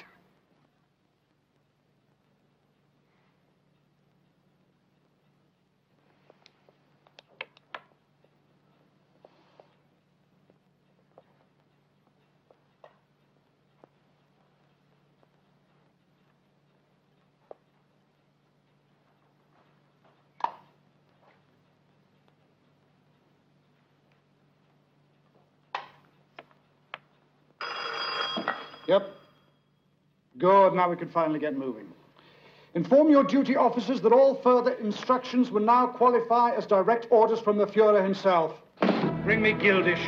Yep. Good, now we can finally get moving. Inform your duty officers that all further instructions will now qualify as direct orders from the Fuhrer himself. Bring me Gildish.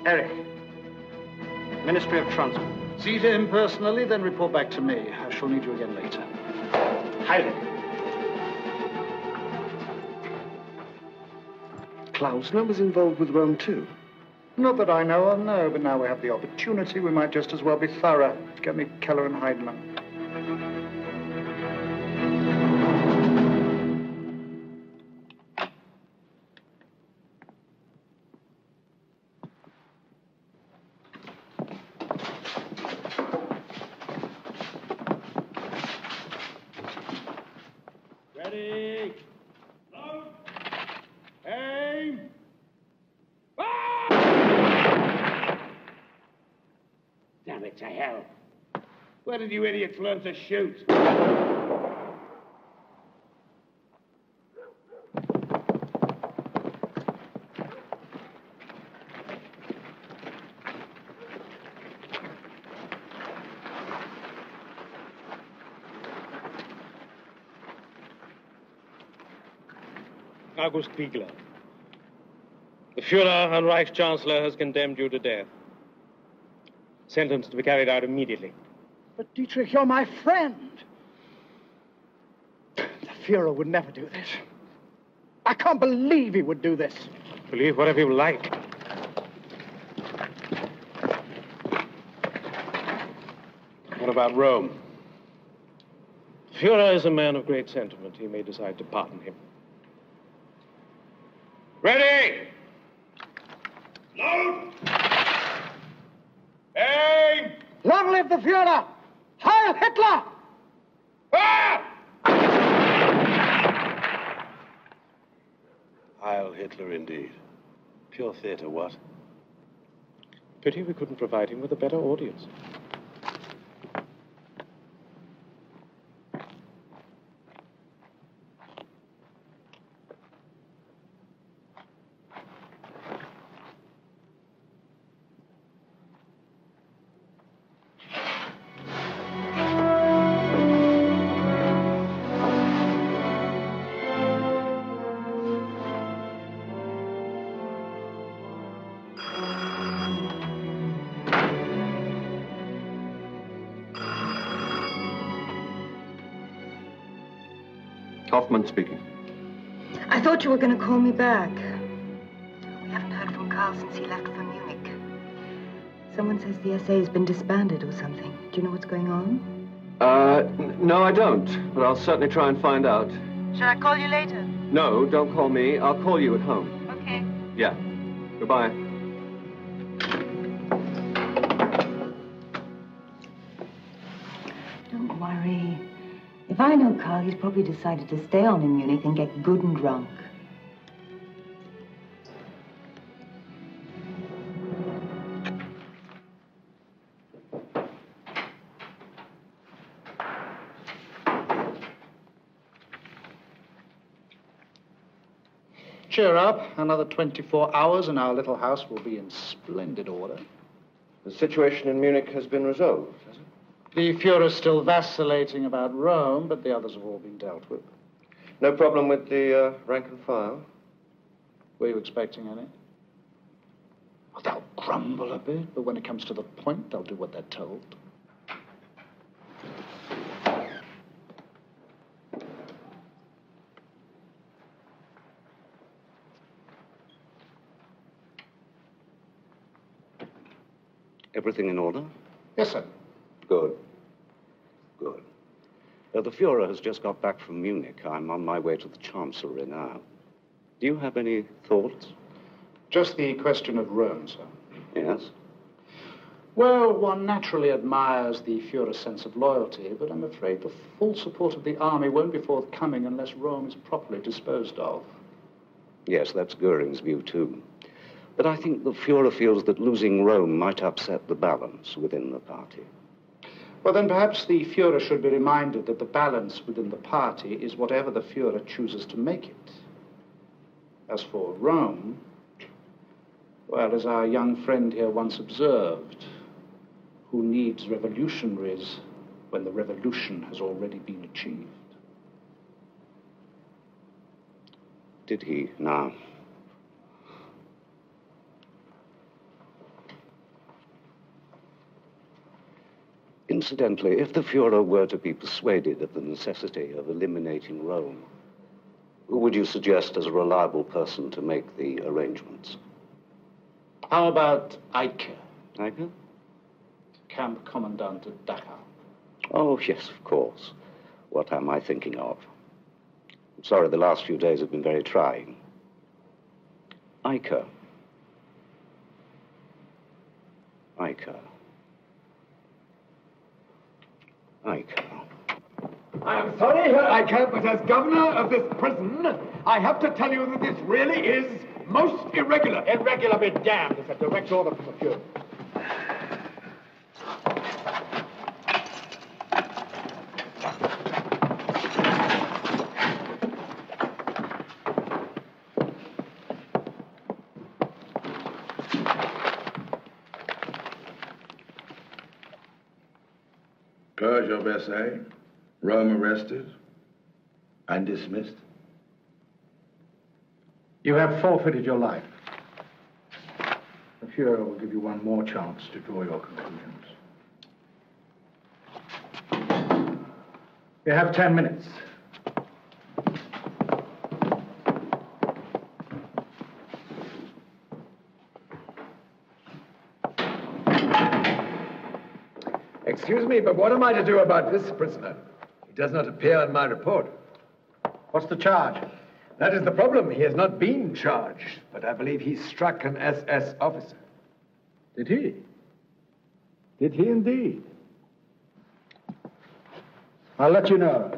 Erich. Ministry of Transport. See to him personally, then report back to me. I shall need you again later. Heydrich. Klausner was involved with Rome too? Not that I know of, no, but now we have the opportunity, we might just as well be thorough. Get me Keller and Heidemann. Ready. Load. Aim. Damn it to hell. Where did you idiots learn to shoot? August Biegler. The Fuhrer and Reich Chancellor has condemned you to death. Sentence to be carried out immediately. But Dietrich, you're my friend. The Fuhrer would never do this. I can't believe he would do this. Believe whatever you like. What about Rome? Fuhrer is a man of great sentiment. He may decide to pardon him. Ready! Load! Aim! Long live the Fuhrer! Heil Hitler! Heil Hitler, indeed. Pure theater, what? Pity we couldn't provide him with a better audience. Hoffman speaking. I thought you were going to call me back. We haven't heard from Karl since he left for Munich. Someone says the SA has been disbanded or something. Do you know what's going on? No, I don't. But I'll certainly try and find out. Shall I call you later? No, don't call me. I'll call you at home. Okay. Yeah. Goodbye. Don't worry. If I know Karl, he's probably decided to stay on in Munich and get good and drunk. Cheer up. Another 24 hours and our little house will be in splendid order. The situation in Munich has been resolved, has it? The Fuhrer's still vacillating about Rome, but the others have all been dealt with. No problem with the rank and file? Were you expecting any? Well, they'll grumble a bit, but when it comes to the point, they'll do what they're told. Everything in order? Yes, sir. Good. Good. The Fuhrer has just got back from Munich. I'm on my way to the Chancellery now. Do you have any thoughts? Just the question of Rome, sir. Yes? Well, one naturally admires the Fuhrer's sense of loyalty, but I'm afraid the full support of the army won't be forthcoming unless Rome is properly disposed of. Yes, that's Goering's view, too. But I think the Fuhrer feels that losing Rome might upset the balance within the party. Well, then perhaps the Fuhrer should be reminded that the balance within the party is whatever the Fuhrer chooses to make it. As for Rome, well, as our young friend here once observed, who needs revolutionaries when the revolution has already been achieved? Did he now? Incidentally, if the Fuhrer were to be persuaded of the necessity of eliminating Rome, who would you suggest as a reliable person to make the arrangements? How about Eike? Eike? Camp Commandant at Dachau. Oh, yes, of course. What am I thinking of? I'm sorry, the last few days have been very trying. Eike. Eike. Eike. I am sorry, Herr Eike, but as governor of this prison, I have to tell you that this really is most irregular. Irregular be damned. It's a direct order from the Fuhrer. Purge of SA, Rome arrested and dismissed. You have forfeited your life. The Fuhrer will give you one more chance to draw your conclusions. You have 10 minutes. Excuse me, but what am I to do about this prisoner? He does not appear in my report. What's the charge? That is the problem. He has not been charged, but I believe he struck an SS officer. Did he? Did he indeed? I'll let you know.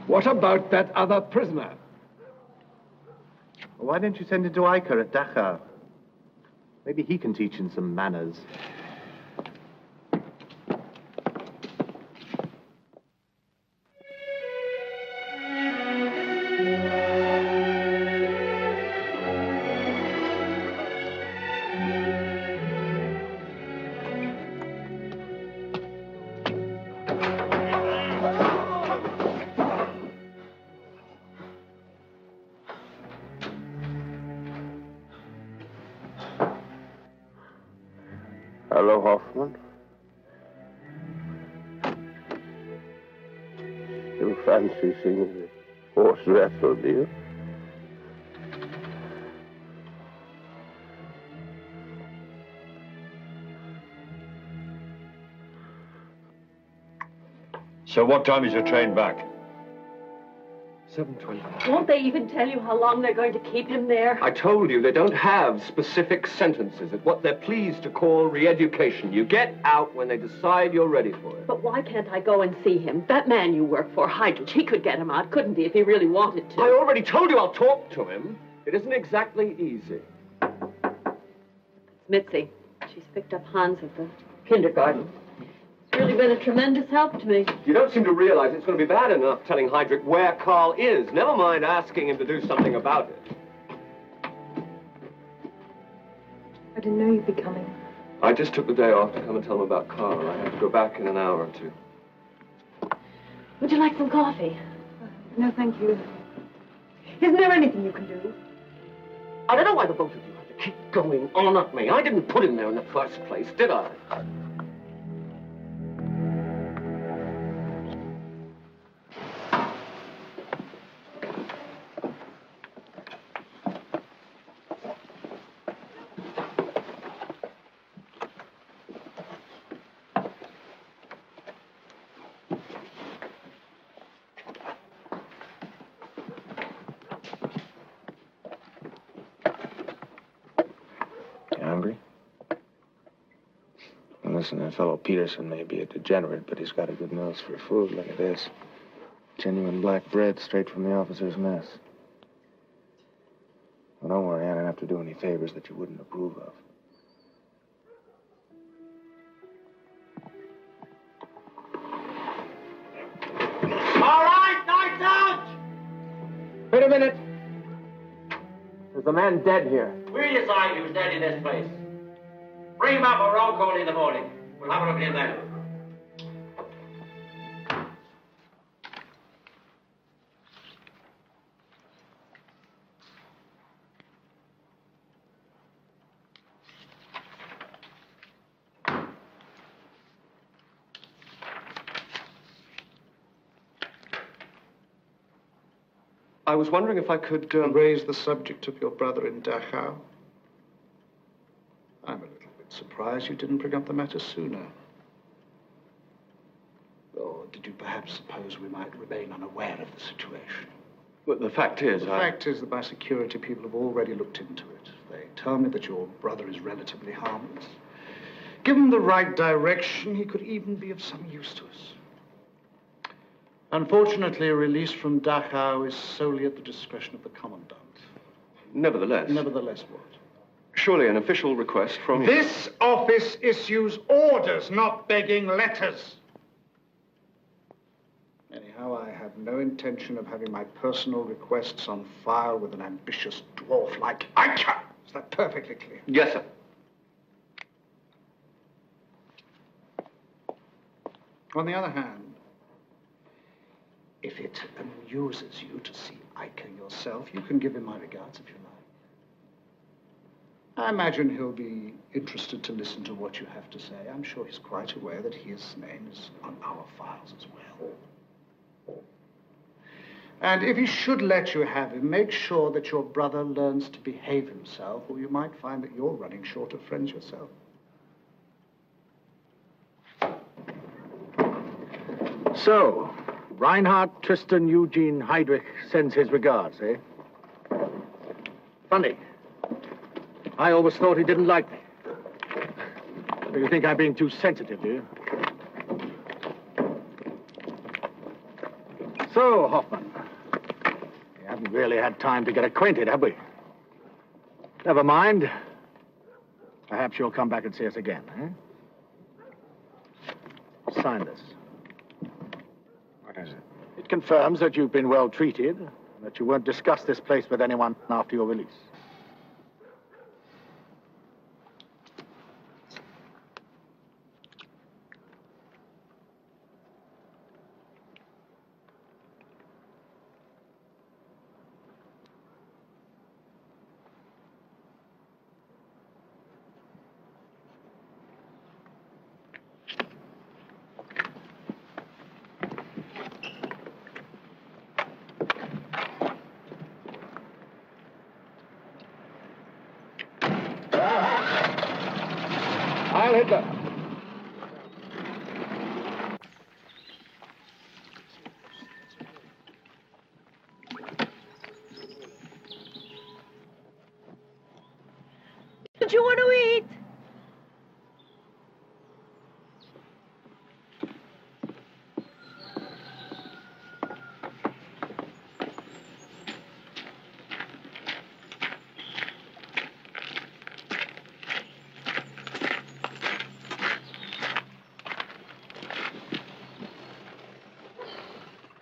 What about that other prisoner? Why don't you send him to Eike at Dachau? Maybe he can teach him some manners. Hello, Hoffman. You fancy seeing the horse wrestle, do you? So what time is your train back? 7:20. Won't they even tell you how long they're going to keep him there? I told you they don't have specific sentences. It's what they're pleased to call re-education. You get out when they decide you're ready for it. But why can't I go and see him? That man you work for, Heydrich, he could get him out, couldn't he, if he really wanted to? I already told you I'll talk to him. It isn't exactly easy. Mitzi. She's picked up Hans at the kindergarten. It's really been a tremendous help to me. You don't seem to realize it's going to be bad enough telling Heydrich where Karl is. Never mind asking him to do something about it. I didn't know you'd be coming. I just took the day off to come and tell him about Karl. I have to go back in an hour or two. Would you like some coffee? No, thank you. Isn't there anything you can do? I don't know why the both of you have to keep going on at me. I didn't put him there in the first place, did I? Listen, that fellow Peterson may be a degenerate, but he's got a good nose for food. Look at this. Genuine black bread straight from the officer's mess. Well, don't worry, I don't have to do any favors that you wouldn't approve of. All right, nights out! Wait a minute. There's a man dead here. We'll decide who's dead in this place. Bring him up a roll call in the morning. We'll have a look at him then. I was wondering if I could raise the subject of your brother in Dachau. I'm a little bit surprised you didn't bring up the matter sooner. Or did you perhaps suppose we might remain unaware of the situation? Well, the fact is, The fact is that my security people have already looked into it. They tell me that your brother is relatively harmless. Given the right direction, he could even be of some use to us. Unfortunately, a release from Dachau is solely at the discretion of the commandant. Nevertheless. Nevertheless what? Surely an official request from you. This office issues orders, not begging letters. Anyhow, I have no intention of having my personal requests on file with an ambitious dwarf like Ike. Is that perfectly clear? Yes, sir. On the other hand, if it amuses you to see Ike yourself, you can give him my regards if you like. I imagine he'll be interested to listen to what you have to say. I'm sure he's quite aware that his name is on our files as well. And if he should let you have him, make sure that your brother learns to behave himself, or you might find that you're running short of friends yourself. So, Reinhard Tristan Eugene Heydrich sends his regards, eh? Funny. I always thought he didn't like me. Do you think I'm being too sensitive, do you? So, Hoffman, we haven't really had time to get acquainted, have we? Never mind. Perhaps you'll come back and see us again, eh? Sign this. What is it? It confirms that you've been well treated, and that you won't discuss this place with anyone after your release. I'll hit the... Don't you want to eat?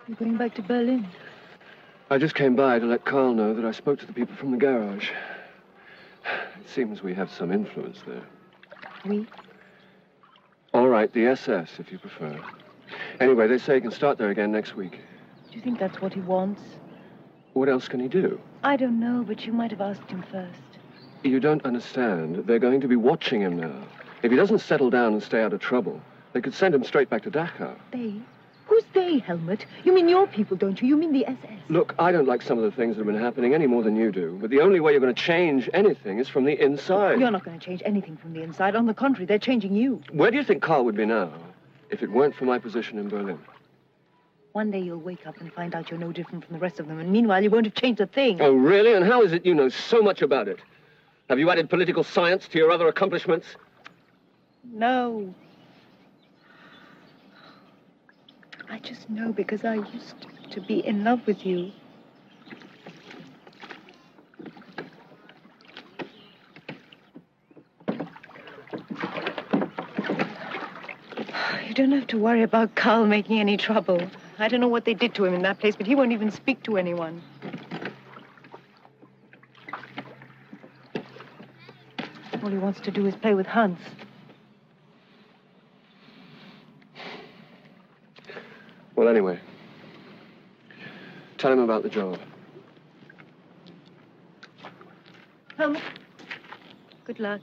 You're going back to Berlin? I just came by to let Karl know that I spoke to the people from the garage. It seems we have some influence there. We? All right, the SS, if you prefer. Anyway, they say he can start there again next week. Do you think that's what he wants? What else can he do? I don't know, but you might have asked him first. You don't understand. They're going to be watching him now. If he doesn't settle down and stay out of trouble, they could send him straight back to Dachau. They? Who's they, Helmut? You mean your people, don't you? You mean the SS? Look, I don't like some of the things that have been happening any more than you do, but the only way you're going to change anything is from the inside. You're not going to change anything from the inside. On the contrary, they're changing you. Where do you think Karl would be now if it weren't for my position in Berlin? One day you'll wake up and find out you're no different from the rest of them, and meanwhile you won't have changed a thing. Oh, really? And how is it you know so much about it? Have you added political science to your other accomplishments? No. I just know because I used to be in love with you. You don't have to worry about Karl making any trouble. I don't know what they did to him in that place, but he won't even speak to anyone. All he wants to do is play with Hans. Well, anyway, tell him about the job. Helmut, good luck.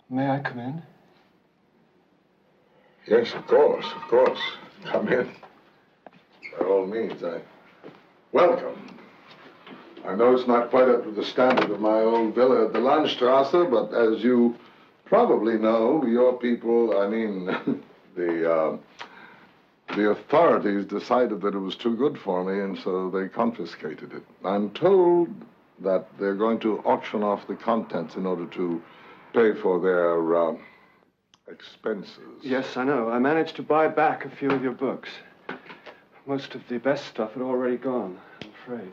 May I come in? Yes, of course, of course. Come in. By all means, welcome. I know it's not quite up to the standard of my old villa at the Landstrasse, but as you probably know, your people, I mean, the authorities decided that it was too good for me, and so they confiscated it. I'm told that they're going to auction off the contents in order to pay for their expenses. Yes, I know. I managed to buy back a few of your books. Most of the best stuff had already gone, I'm afraid.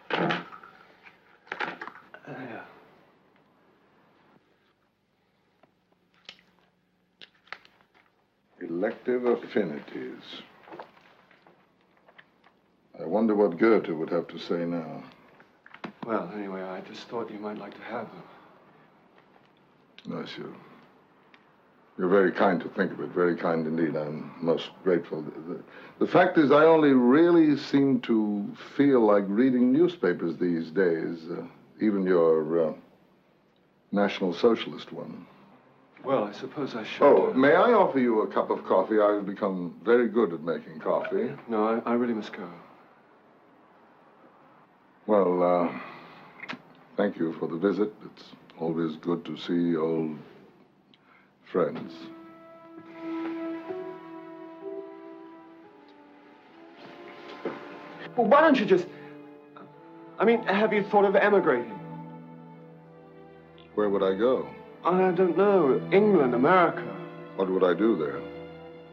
But, yeah. Elective affinities. I wonder what Goethe would have to say now. Well, anyway, I just thought you might like to have them. Bless you. You're very kind to think of it, very kind indeed. I'm most grateful. The fact is, I only really seem to feel like reading newspapers these days, even your National Socialist one. Well, I suppose I should... Oh, may I offer you a cup of coffee? I've become very good at making coffee. No, I really must go. Well, thank you for the visit. It's always good to see old friends. Well, why don't you just... I mean, have you thought of emigrating? Where would I go? I don't know. England, America. What would I do there?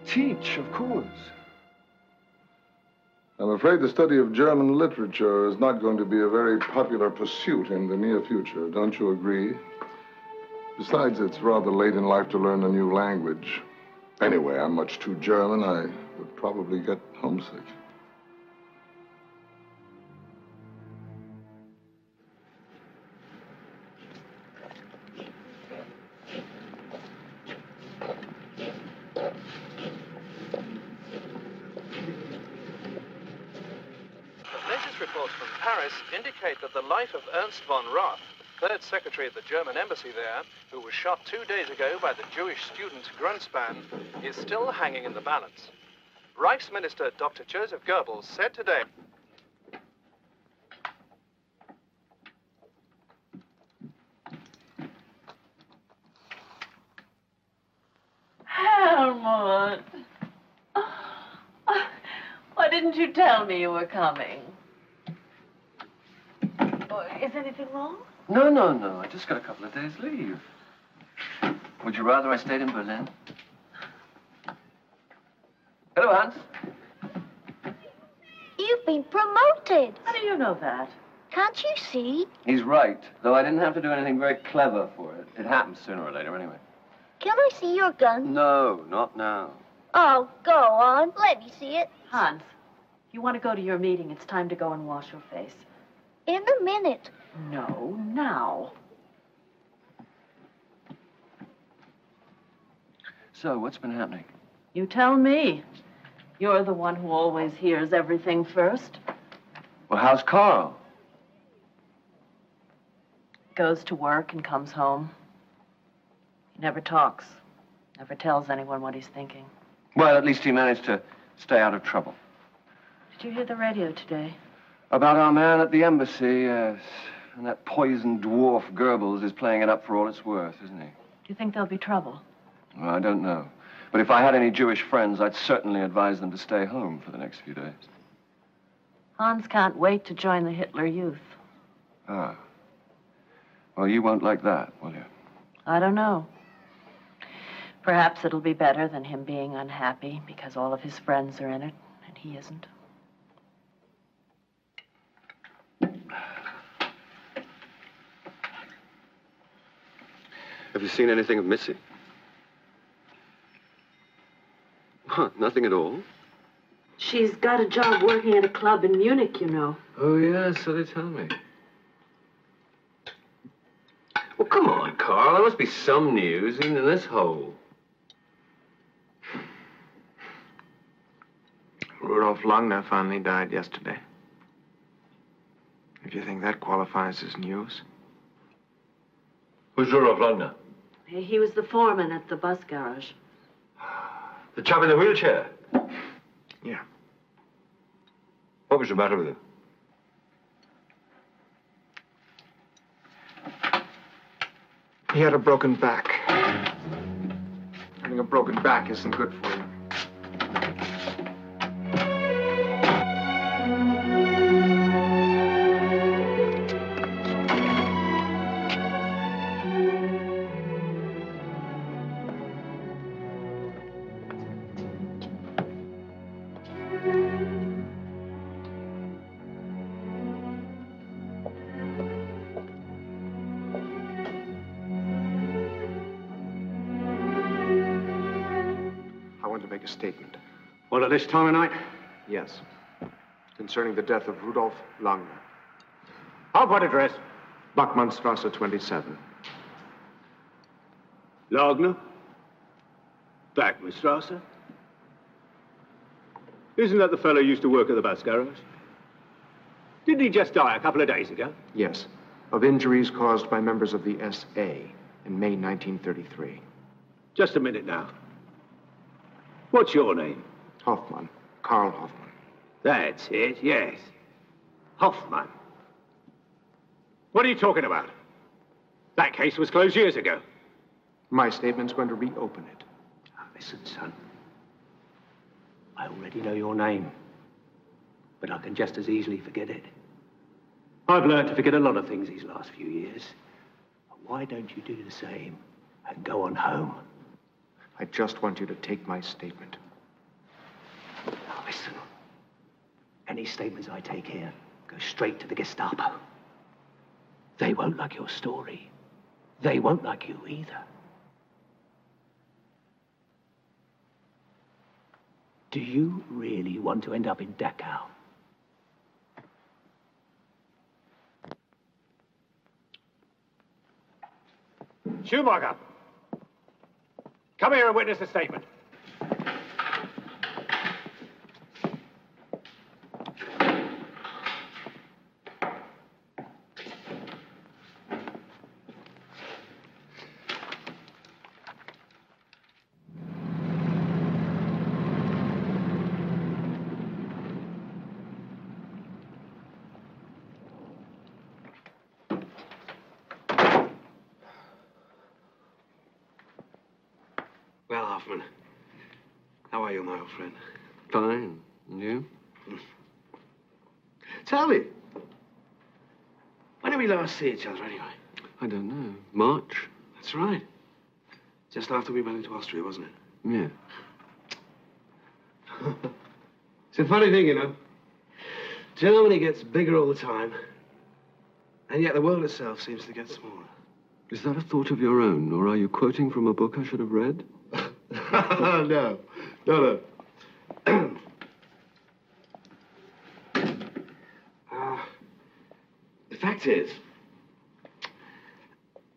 Teach, of course. I'm afraid the study of German literature is not going to be a very popular pursuit in the near future. Don't you agree? Besides, it's rather late in life to learn a new language. Anyway, I'm much too German. I would probably get homesick. Reports from Paris indicate that the life of Ernst von Roth, third secretary at the German embassy there, who was shot 2 days ago by the Jewish student Grunspan, is still hanging in the balance. Reichsminister Dr. Joseph Goebbels said today... Helmut! Why didn't you tell me you were coming? Is anything wrong? No. I just got a couple of days' leave. Would you rather I stayed in Berlin? Hello, Hans. You've been promoted. How do you know that? Can't you see? He's right, though I didn't have to do anything very clever for it. It happens sooner or later, anyway. Can I see your gun? No, not now. Oh, go on. Let me see it. Hans, if you want to go to your meeting, it's time to go and wash your face. In a minute. No, now. So, what's been happening? You tell me. You're the one who always hears everything first. Well, how's Karl? Goes to work and comes home. He never talks. Never tells anyone what he's thinking. Well, at least he managed to stay out of trouble. Did you hear the radio today? About our man at the embassy, yes. And that poisoned dwarf Goebbels is playing it up for all it's worth, isn't he? Do you think there'll be trouble? Well, I don't know. But if I had any Jewish friends, I'd certainly advise them to stay home for the next few days. Hans can't wait to join the Hitler Youth. Ah. Well, you won't like that, will you? I don't know. Perhaps it'll be better than him being unhappy because all of his friends are in it and he isn't. Have you seen anything of Missy? Nothing at all? She's got a job working at a club in Munich, you know. Oh, yes, so they tell me. Well, come on, Karl. There must be some news, even in this hole. Rudolf Langner finally died yesterday. If you think that qualifies as news. Who's Rudolf Langner? He was the foreman at the bus garage. The chap in the wheelchair? Yeah. What was the matter with him? He had a broken back. Having a broken back isn't good for you. A statement. What, at this time of night? Yes. Concerning the death of Rudolf Langner. Of what address? Bachmannstrasse 27. Langner? Bachmannstrasse? Isn't that the fellow who used to work at the bus garage? Didn't he just die a couple of days ago? Yes. Of injuries caused by members of the SA in May 1933. Just a minute now. What's your name? Hoffmann. Karl Hoffmann. That's it, yes. Hoffmann. What are you talking about? That case was closed years ago. My statement's going to reopen it. Now, listen, son. I already know your name. But I can just as easily forget it. I've learned to forget a lot of things these last few years. Why don't you do the same and go on home? I just want you to take my statement. Now listen. Any statements I take here go straight to the Gestapo. They won't like your story. They won't like you either. Do you really want to end up in Dachau? Schumacher, come here and witness the statement. Well, Hoffman, how are you, my old friend? Fine. And you? Tell me, when did we last see each other, anyway? I don't know. March? That's right. Just after we went into Austria, wasn't it? Yeah. It's a funny thing, you know. Germany gets bigger all the time, and yet the world itself seems to get smaller. Is that a thought of your own, or are you quoting from a book I should have read? No. The fact is,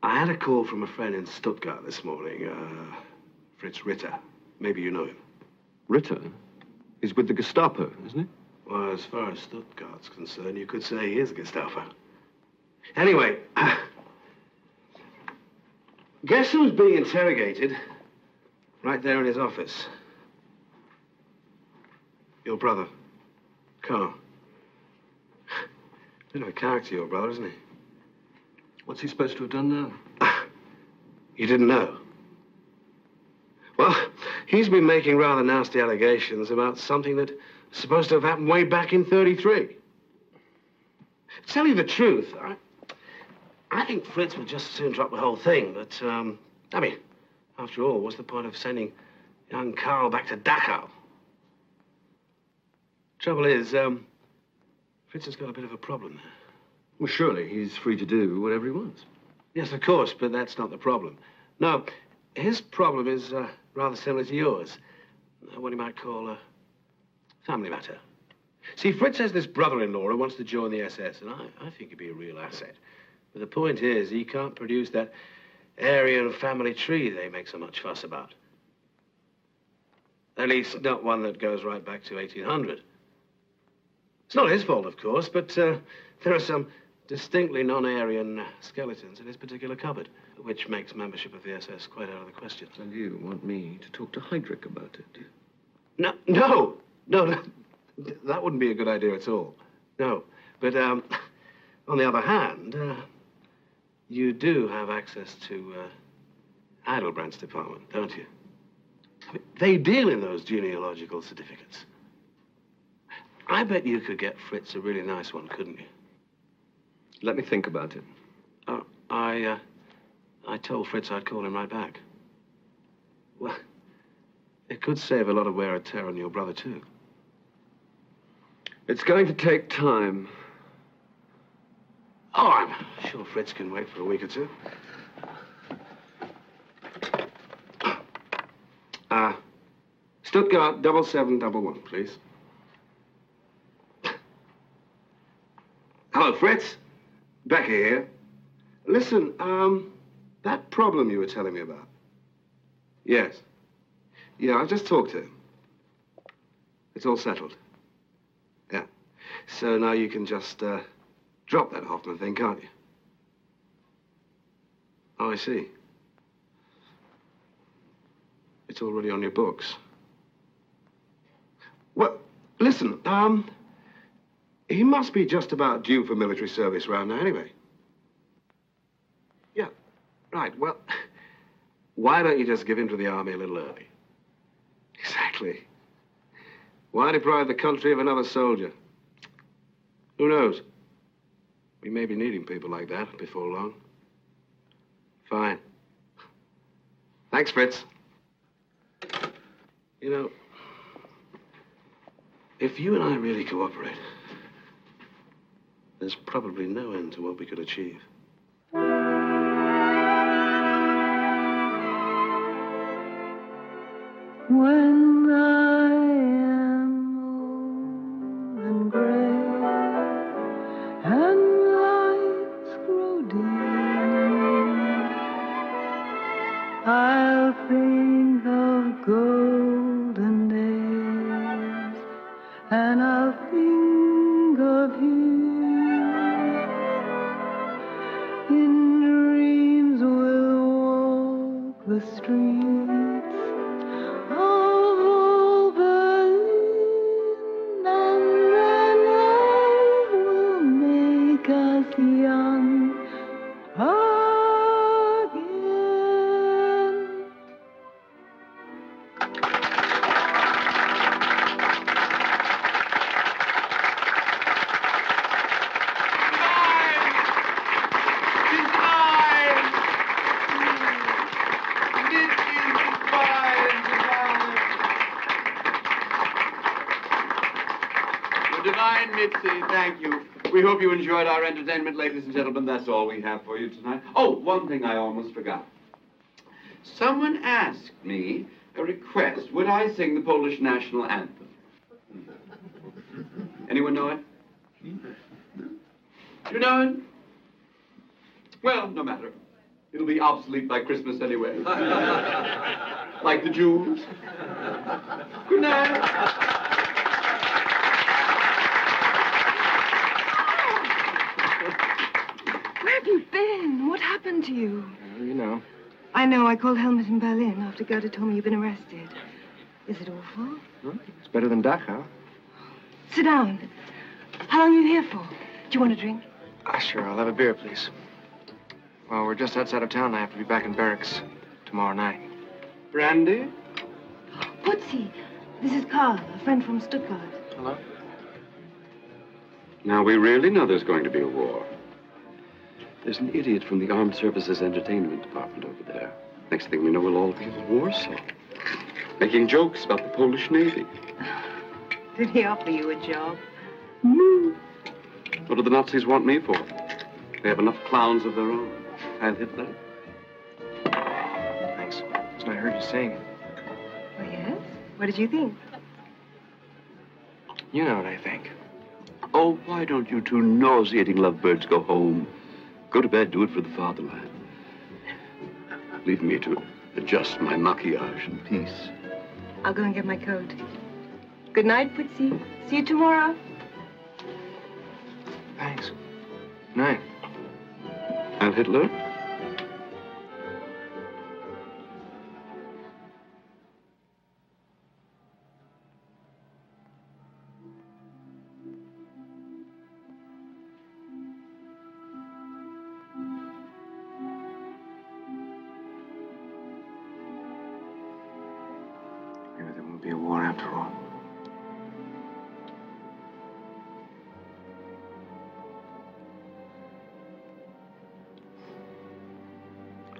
I had a call from a friend in Stuttgart this morning, Fritz Ritter. Maybe you know him. Ritter? He's with the Gestapo, isn't he? Well, as far as Stuttgart's concerned, you could say he is Gestapo. Anyway, guess who's being interrogated right there in his office? Your brother, Karl. Bit of a character, your brother, isn't he? What's he supposed to have done now? You didn't know? Well, he's been making rather nasty allegations about something that's supposed to have happened way back in 33. To tell you the truth, I think Fritz would just as soon drop the whole thing, but, I mean, after all, what's the point of sending young Karl back to Dachau? Trouble is, Fritz has got a bit of a problem there. Well, surely he's free to do whatever he wants. Yes, of course, but that's not the problem. No, his problem is rather similar to yours. What you might call a family matter. See, Fritz has this brother-in-law who wants to join the SS, and I think he'd be a real asset. But the point is, he can't produce that Aryan family tree they make so much fuss about. At least, not one that goes right back to 1800. It's not his fault, of course, but there are some distinctly non-Aryan skeletons in his particular cupboard, which makes membership of the SS quite out of the question. And you want me to talk to Heydrich about it? No, that wouldn't be a good idea at all. No, but on the other hand, you do have access to Heidelbrandt's department, don't you? I mean, they deal in those genealogical certificates. I bet you could get Fritz a really nice one, couldn't you? Let me think about it. Oh, I told Fritz I'd call him right back. Well, it could save a lot of wear and tear on your brother, too. It's going to take time. Oh, I'm sure Fritz can wait for a week or two. Stuttgart 7711, please. Hello, Fritz. Becky here. Listen, that problem you were telling me about. Yes. Yeah, I just talked to him. It's all settled. Yeah. So now you can just, drop that Hoffman thing, can't you? Oh, I see. It's already on your books. Well, listen, he must be just about due for military service round now anyway. Yeah, right, well, why don't you just give in to the army a little early? Exactly. Why deprive the country of another soldier? Who knows? We may be needing people like that before long. Fine. Thanks, Fritz. You know, If you and I really cooperate, there's probably no end to what we could achieve. When I am old and gray and lights grow dim, I'll think of golden days and I'll think of him. In dreams we'll walk the streets of old Berlin, and then love will make us young again. Divine Mitzi, thank you. We hope you enjoyed our entertainment, ladies and gentlemen. That's all we have for you tonight. Oh, one thing I almost forgot. Someone asked me a request. Would I sing the Polish national anthem? Anyone know it? You know it? Well, no matter. It'll be obsolete by Christmas anyway. Like the Jews. Good night. Where have you been? What happened to you? You know. I know. I called Helmut in Berlin after Goddard told me you've been arrested. Is it awful? It's better than Dachau. Sit down. How long are you here for? Do you want a drink? Sure, I'll have a beer, please. Well, we're just outside of town. I have to be back in barracks tomorrow night. Brandy? Putzi, this is Karl, a friend from Stuttgart. Hello? Now, we really know there's going to be a war. There's an idiot from the Armed Services Entertainment Department over there. Next thing we know, we'll all be in Warsaw. Making jokes about the Polish Navy. Did he offer you a job? No. What do the Nazis want me for? They have enough clowns of their own. Heil Hitler. Thanks. Listen, I heard you sing. Oh, yes? What did you think? You know what I think. Oh, why don't you two nauseating lovebirds go home? Go to bed, do it for the fatherland. Leave me to adjust my maquillage in peace. I'll go and get my coat. Good night, Putzi. See you tomorrow. Thanks. Night. Heil Hitler? Maybe there won't be a war after all.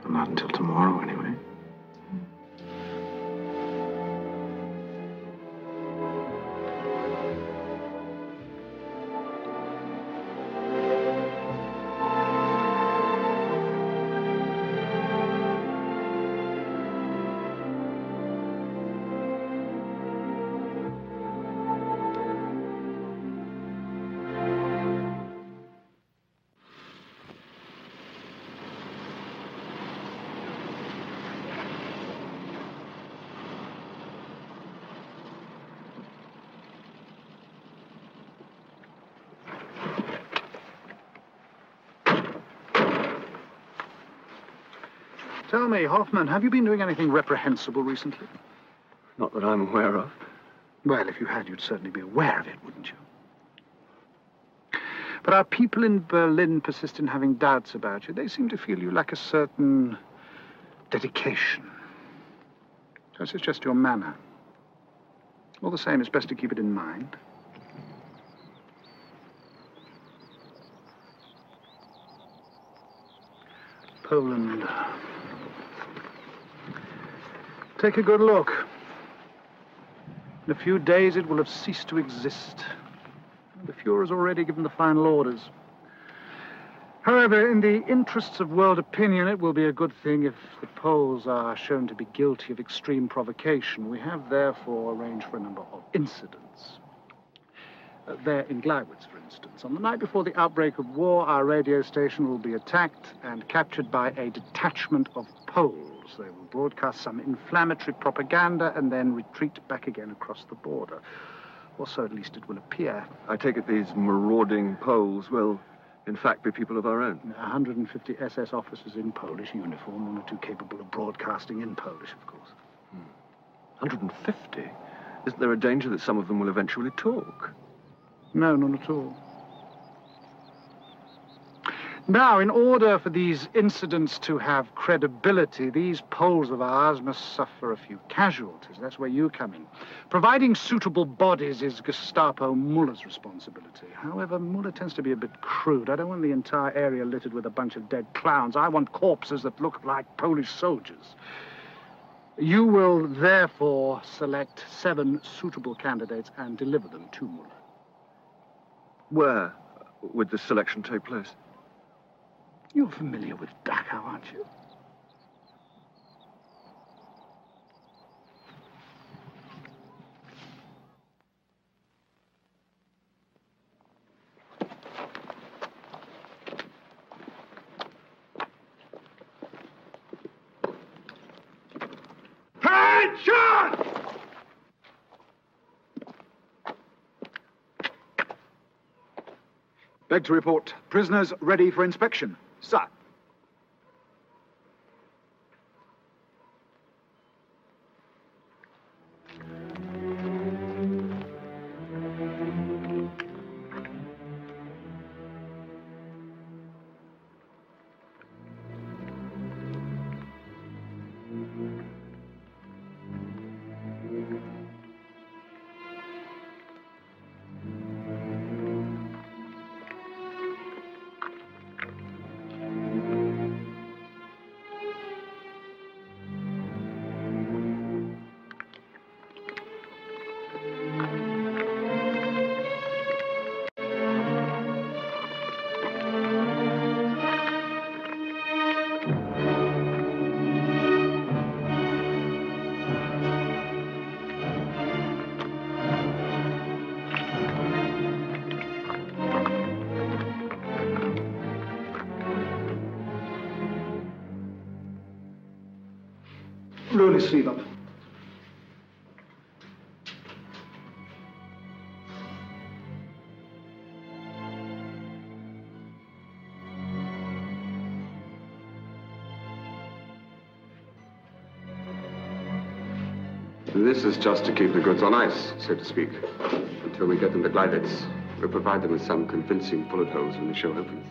Well, not until tomorrow, anyway. Tell me, Hoffman, have you been doing anything reprehensible recently? Not that I'm aware of. Well, if you had, you'd certainly be aware of it, wouldn't you? But our people in Berlin persist in having doubts about you. They seem to feel you lack a certain dedication. Perhaps it's just your manner. All the same, it's best to keep it in mind. Poland. Take a good look. In a few days, it will have ceased to exist. The Fuhrer's already given the final orders. However, in the interests of world opinion, it will be a good thing if the Poles are shown to be guilty of extreme provocation. We have, therefore, arranged for a number of incidents. There in Glywitz, for instance. On the night before the outbreak of war, our radio station will be attacked and captured by a detachment of Poles. They will broadcast some inflammatory propaganda and then retreat back again across the border. Or so at least it will appear. I take it these marauding Poles will, in fact, be people of our own. 150 SS officers in Polish uniform, one or two capable of broadcasting in Polish, of course. 150? Isn't there a danger that some of them will eventually talk? No, none at all. Now, in order for these incidents to have credibility, these Poles of ours must suffer a few casualties. That's where you come in. Providing suitable bodies is Gestapo Muller's responsibility. However, Muller tends to be a bit crude. I don't want the entire area littered with a bunch of dead clowns. I want corpses that look like Polish soldiers. You will therefore select 7 suitable candidates and deliver them to Muller. Where would this selection take place? You're familiar with Dachau, aren't you? Attention! Beg to report. Prisoners ready for inspection. Sir. Roll his sleeve up. This is just to keep the goods on ice, so to speak, until we get them to Gleiwitz. We'll provide them with some convincing bullet holes when the show opens.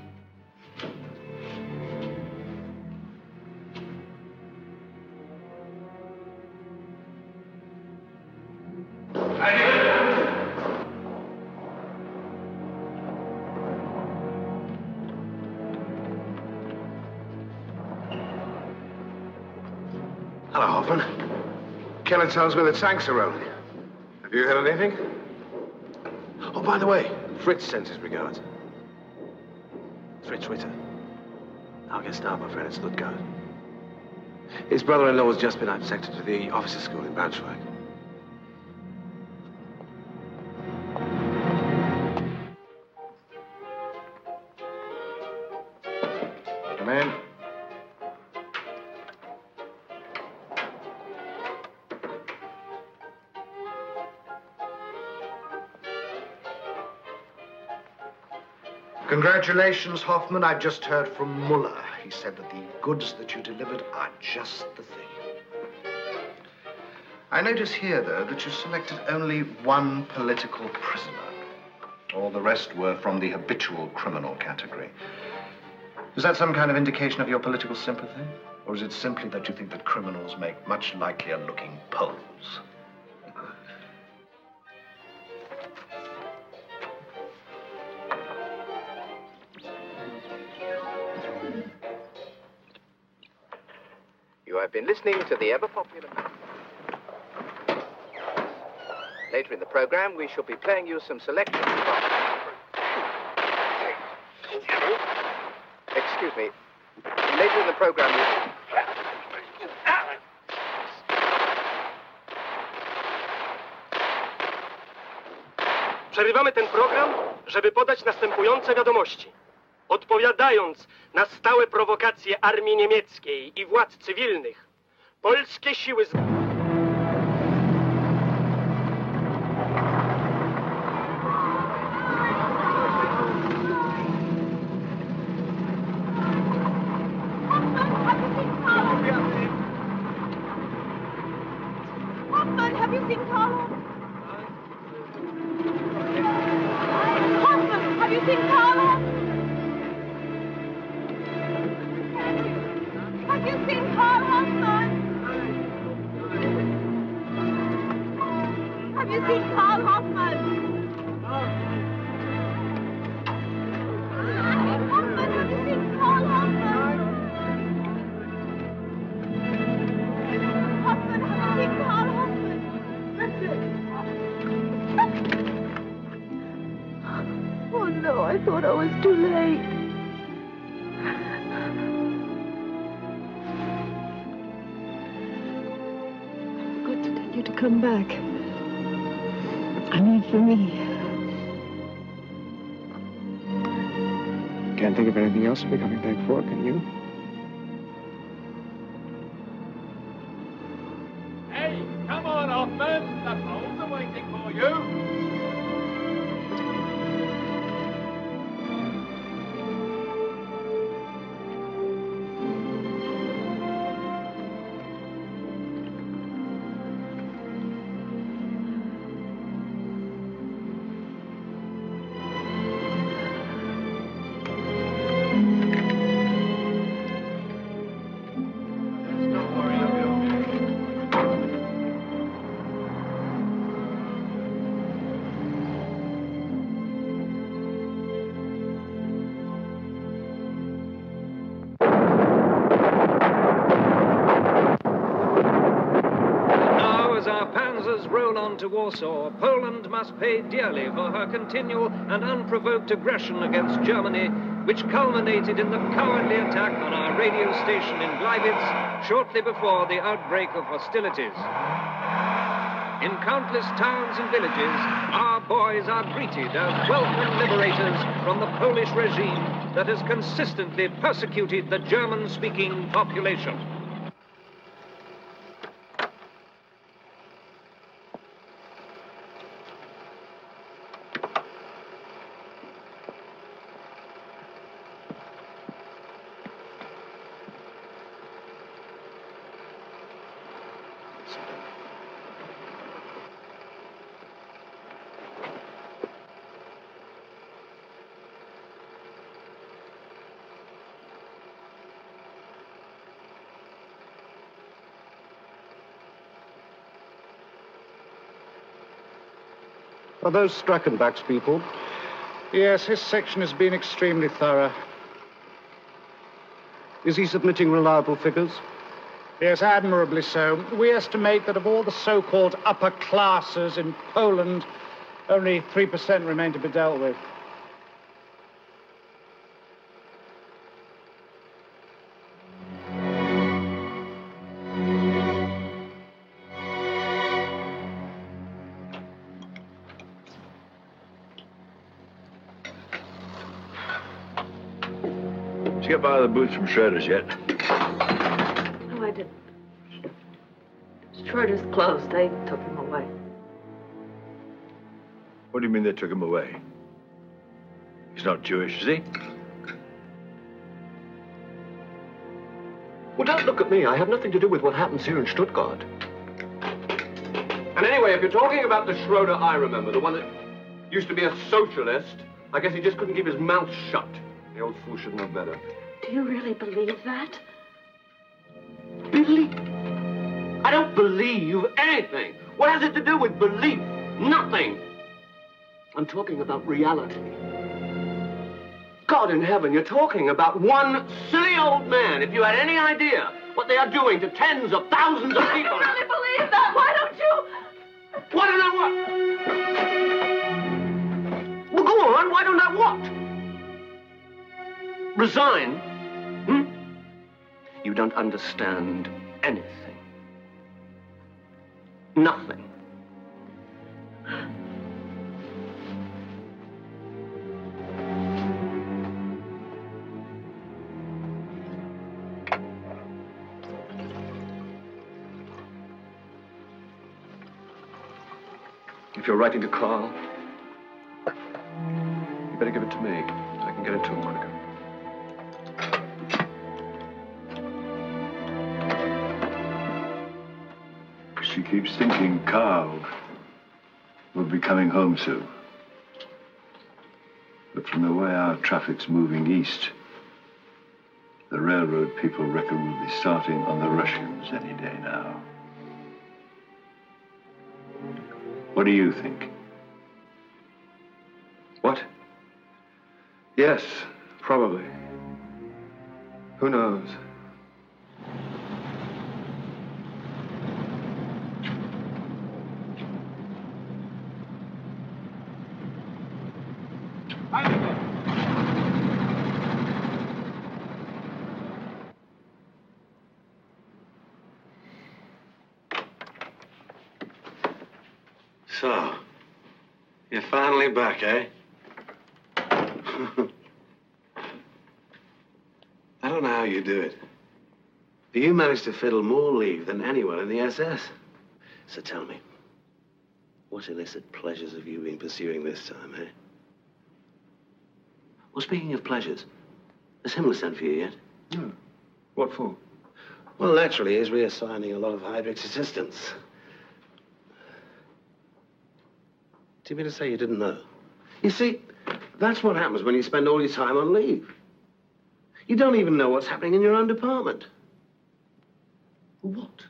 Hello, Hoffman. Keller tells me that tanks are rolling. Have you heard anything? Oh, by the way, Fritz sends his regards. Fritz Ritter. Our Gestapo friend at Stuttgart. His brother-in-law has just been absected to the officers' school in Braunschweig. Come in. Congratulations, Hoffman. I've just heard from Muller. He said that the goods that you delivered are just the thing. I notice here, though, that you selected only one political prisoner. All the rest were from the habitual criminal category. Is that some kind of indication of your political sympathy? Or is it simply that you think that criminals make much likelier-looking Poles? You have been listening to the ever-popular... Later in the program, we shall be playing you some selections from... Excuse me. Later in the program, we... Przerywamy ten program, żeby podać następujące wiadomości. Odpowiadając na stałe prowokacje armii niemieckiej i władz cywilnych, polskie siły... Hoffman, have you seen Karl? Hoffman, have you seen Karl? Have you seen Karl Hoffman? Have you seen Karl Hoffman? Hoffman, have you seen Karl Hoffman? Hoffman, have you seen Karl Hoffman? That's it. Oh no, I thought I was too late. I forgot to tell you to come back. I mean, for me. Can't think of anything else to be coming back for, can you? Hey, come on, Hoffman. The Poles are waiting for you. Roll on to Warsaw, Poland must pay dearly for her continual and unprovoked aggression against Germany, which culminated in the cowardly attack on our radio station in Gleiwitz shortly before the outbreak of hostilities. In countless towns and villages, our boys are greeted as welcome liberators from the Polish regime that has consistently persecuted the German-speaking population. Are those Strackenbach's people? Yes, his section has been extremely thorough. Is he submitting reliable figures? Yes, admirably so. We estimate that of all the so-called upper classes in Poland, only 3% remain to be dealt with. Did you get by the boots from Schroeder's yet? No, I didn't. Schroeder's closed. They took him away. What do you mean they took him away? He's not Jewish, is he? Well, don't look at me. I have nothing to do with what happens here in Stuttgart. And anyway, if you're talking about the Schroeder I remember, the one that used to be a socialist, I guess he just couldn't keep his mouth shut. The old fool should know better. Do you really believe that? Believe? I don't believe anything. What has it to do with belief? Nothing. I'm talking about reality. God in heaven, you're talking about one silly old man. If you had any idea what they are doing to tens of thousands of people... I really believe that. Why don't you... Why don't I what? Well, go on. Why don't I what? Resign? You don't understand anything. Nothing. If you're writing to Karl, you better give it to me. I can get it to him quicker. She keeps thinking Karl will be coming home soon. But from the way our traffic's moving east, the railroad people reckon we'll be starting on the Russians any day now. What do you think? What? Yes, probably. Who knows? So, you're finally back, eh? I don't know how you do it. But you managed to fiddle more leave than anyone in the SS. So tell me, what illicit pleasures have you been pursuing this time, eh? Well, speaking of pleasures, has Himmler sent for you yet? No. What for? Well, naturally, he's reassigning a lot of Heydrich's assistants. Do you mean to say you didn't know? You see, that's what happens when you spend all your time on leave. You don't even know what's happening in your own department. What?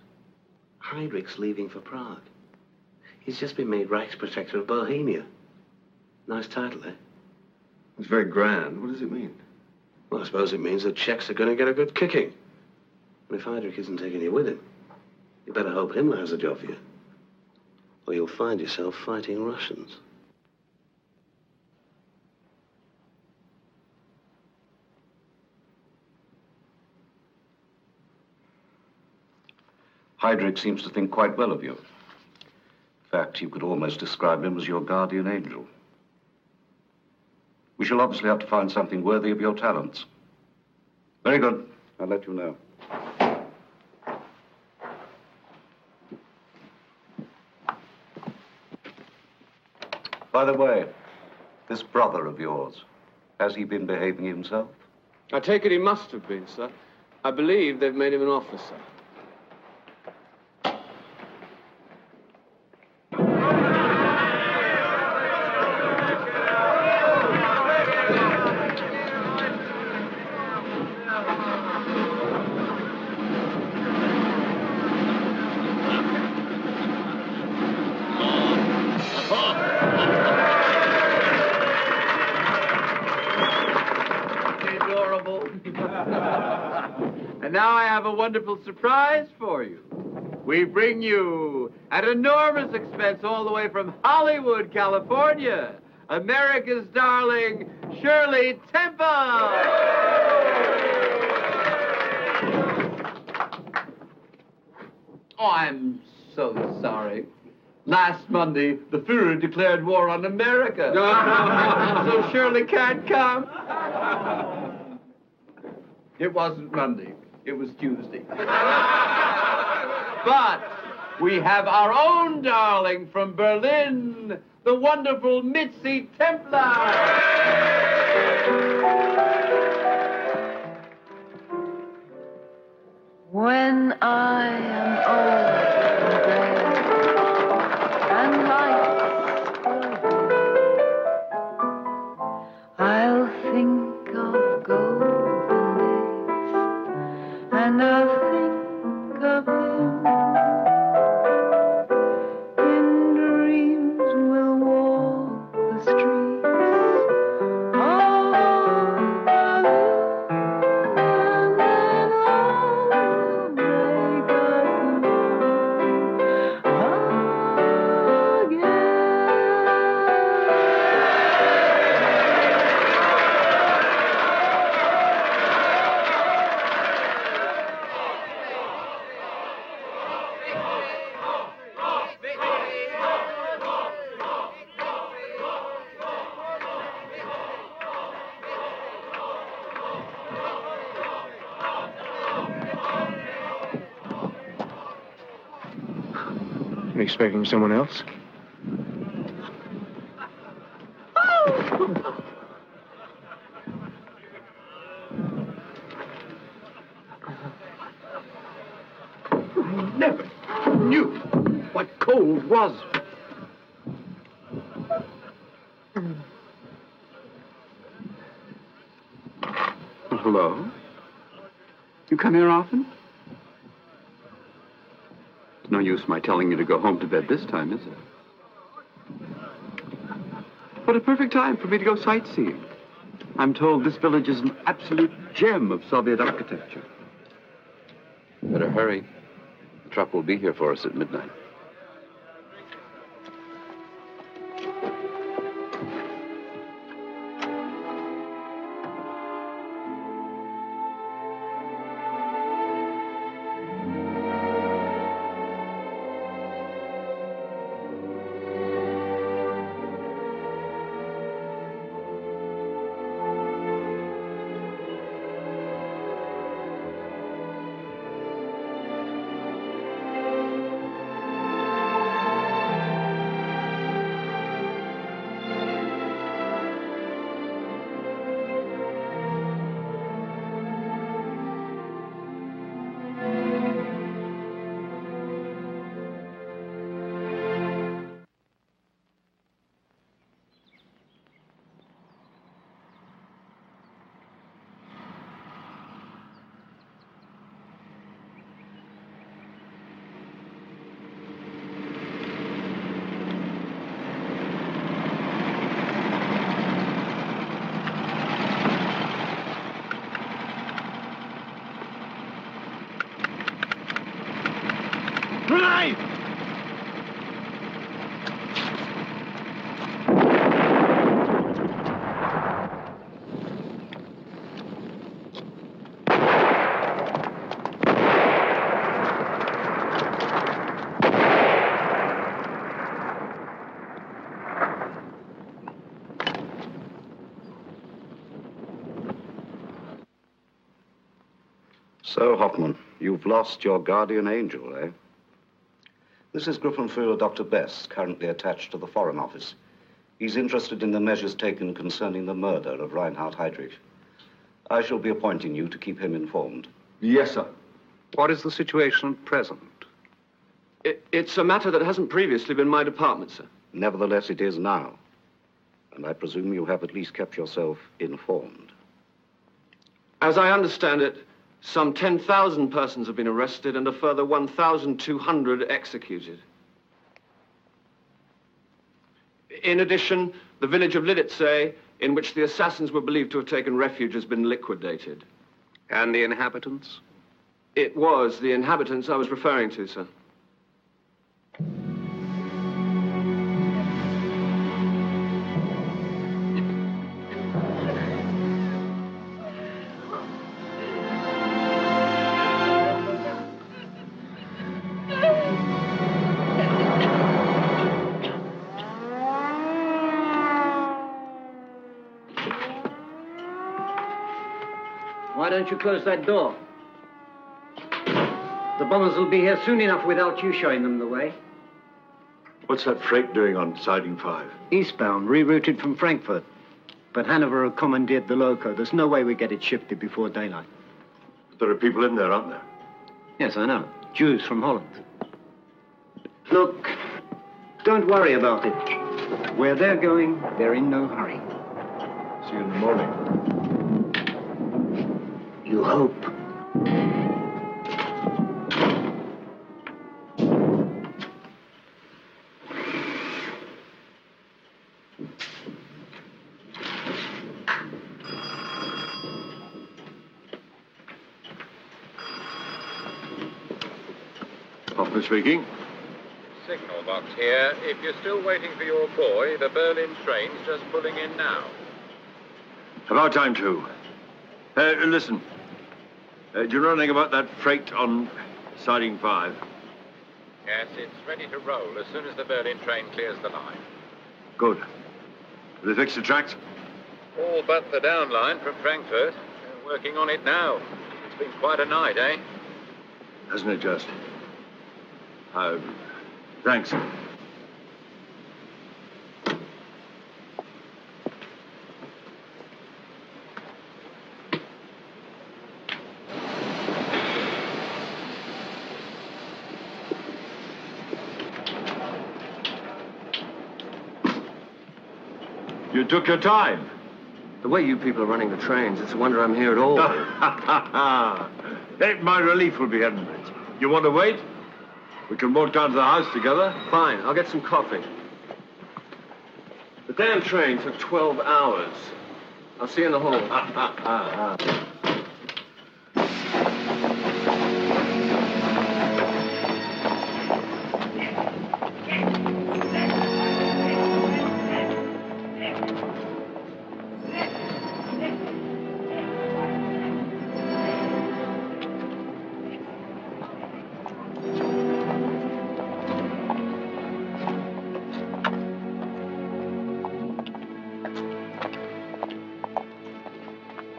Heydrich's leaving for Prague. He's just been made Reichsprotector of Bohemia. Nice title, eh? It's very grand. What does it mean? Well, I suppose it means the Czechs are going to get a good kicking. And if Heydrich isn't taking you with him, you better hope Himmler has a job for you. Or you'll find yourself fighting Russians. Heydrich seems to think quite well of you. In fact, you could almost describe him as your guardian angel. We shall obviously have to find something worthy of your talents. Very good. I'll let you know. By the way, this brother of yours, has he been behaving himself? I take it he must have been, sir. I believe they've made him an officer. And now I have a wonderful surprise for you. We bring you, at enormous expense all the way from Hollywood, California, America's darling Shirley Temple. Oh, I'm so sorry. Last Monday, the Führer declared war on America. So Shirley can't come. It wasn't Monday. It was Tuesday. But we have our own darling from Berlin, the wonderful Mitzi Templar. When I am old and gray and life's I'll think of golden days and I'll think of him. In dreams we'll walk the streets of Berlin, and then love will make us new. You're expecting someone else? I never knew what cold was. Hello? You come here often? It's no use my telling you to go home to bed this time, is it? What a perfect time for me to go sightseeing. I'm told this village is an absolute gem of Soviet architecture. Better hurry. The truck will be here for us at midnight. So, Hoffman, you've lost your guardian angel, eh? This is Gruppenführer Dr. Best, currently attached to the Foreign Office. He's interested in the measures taken concerning the murder of Reinhard Heydrich. I shall be appointing you to keep him informed. Yes, sir. What is the situation at present? It's a matter that hasn't previously been my department, sir. Nevertheless, it is now. And I presume you have at least kept yourself informed. As I understand it, some 10,000 persons have been arrested and a further 1,200 executed. In addition, the village of Liditze, in which the assassins were believed to have taken refuge, has been liquidated. And the inhabitants? It was the inhabitants I was referring to, sir. Why don't you close that door? The bombers will be here soon enough without you showing them the way. What's that freight doing on Siding 5? Eastbound, rerouted from Frankfurt. But Hanover have commandeered the loco. There's no way we get it shifted before daylight. But there are people in there, aren't there? Yes, I know. Jews from Holland. Look, don't worry about it. Where they're going, they're in no hurry. See you in the morning. You hope. Hoffman speaking. Signal box here. If you're still waiting for your boy, the Berlin train's just pulling in now. About time, too. Listen. Do you know anything about that freight on Siding 5? Yes, it's ready to roll as soon as the Berlin train clears the line. Good. Have they fixed the tracks? All but the down line from Frankfurt. They're working on it now. It's been quite a night, eh? Hasn't it just? Thanks. You took your time. The way you people are running the trains, it's a wonder I'm here at all. My relief will be ended. You want to wait? We can walk down to the house together. Fine, I'll get some coffee. The damn train took 12 hours. I'll see you in the hall.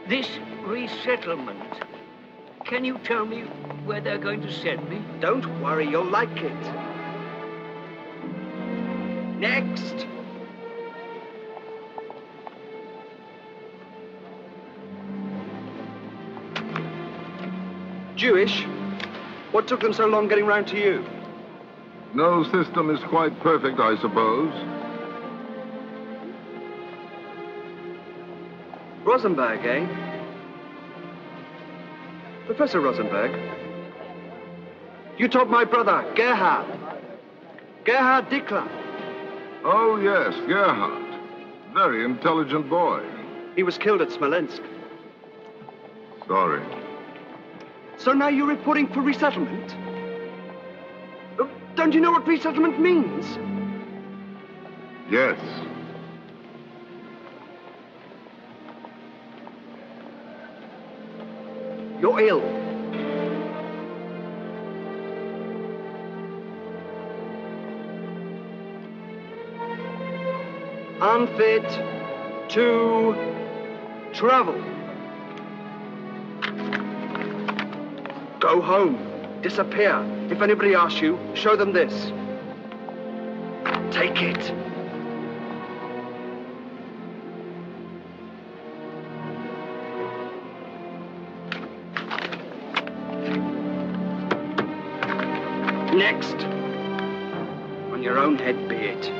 This resettlement, can you tell me where they're going to send me? Don't worry, you'll like it. Next. Jewish? What took them so long getting round to you? No system is quite perfect, I suppose. Rosenberg, eh? Professor Rosenberg. You taught my brother, Gerhard Dickler. Oh, yes, Gerhard. Very intelligent boy. He was killed at Smolensk. Sorry. So now you're reporting for resettlement? Don't you know what resettlement means? Yes. You're ill. Unfit to travel. Go home. Disappear. If anybody asks you, show them this. Take it. Next. On your own head be it.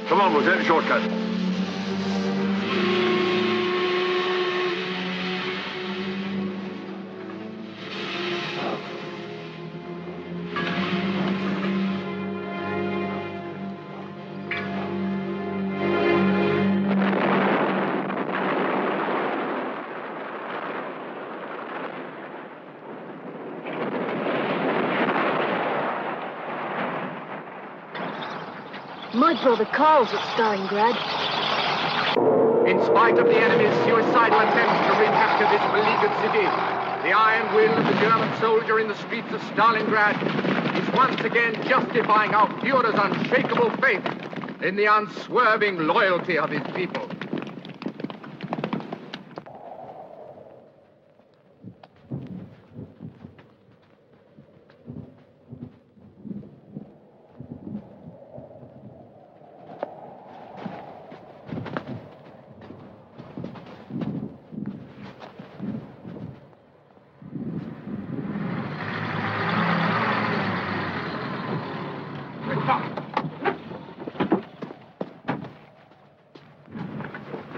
Come on, we'll take a shortcut. My brother Karl's at Stalingrad. In spite of the enemy's suicidal attempts to recapture this beleaguered city, the iron will of the German soldier in the streets of Stalingrad is once again justifying our Führer's unshakable faith in the unswerving loyalty of his people.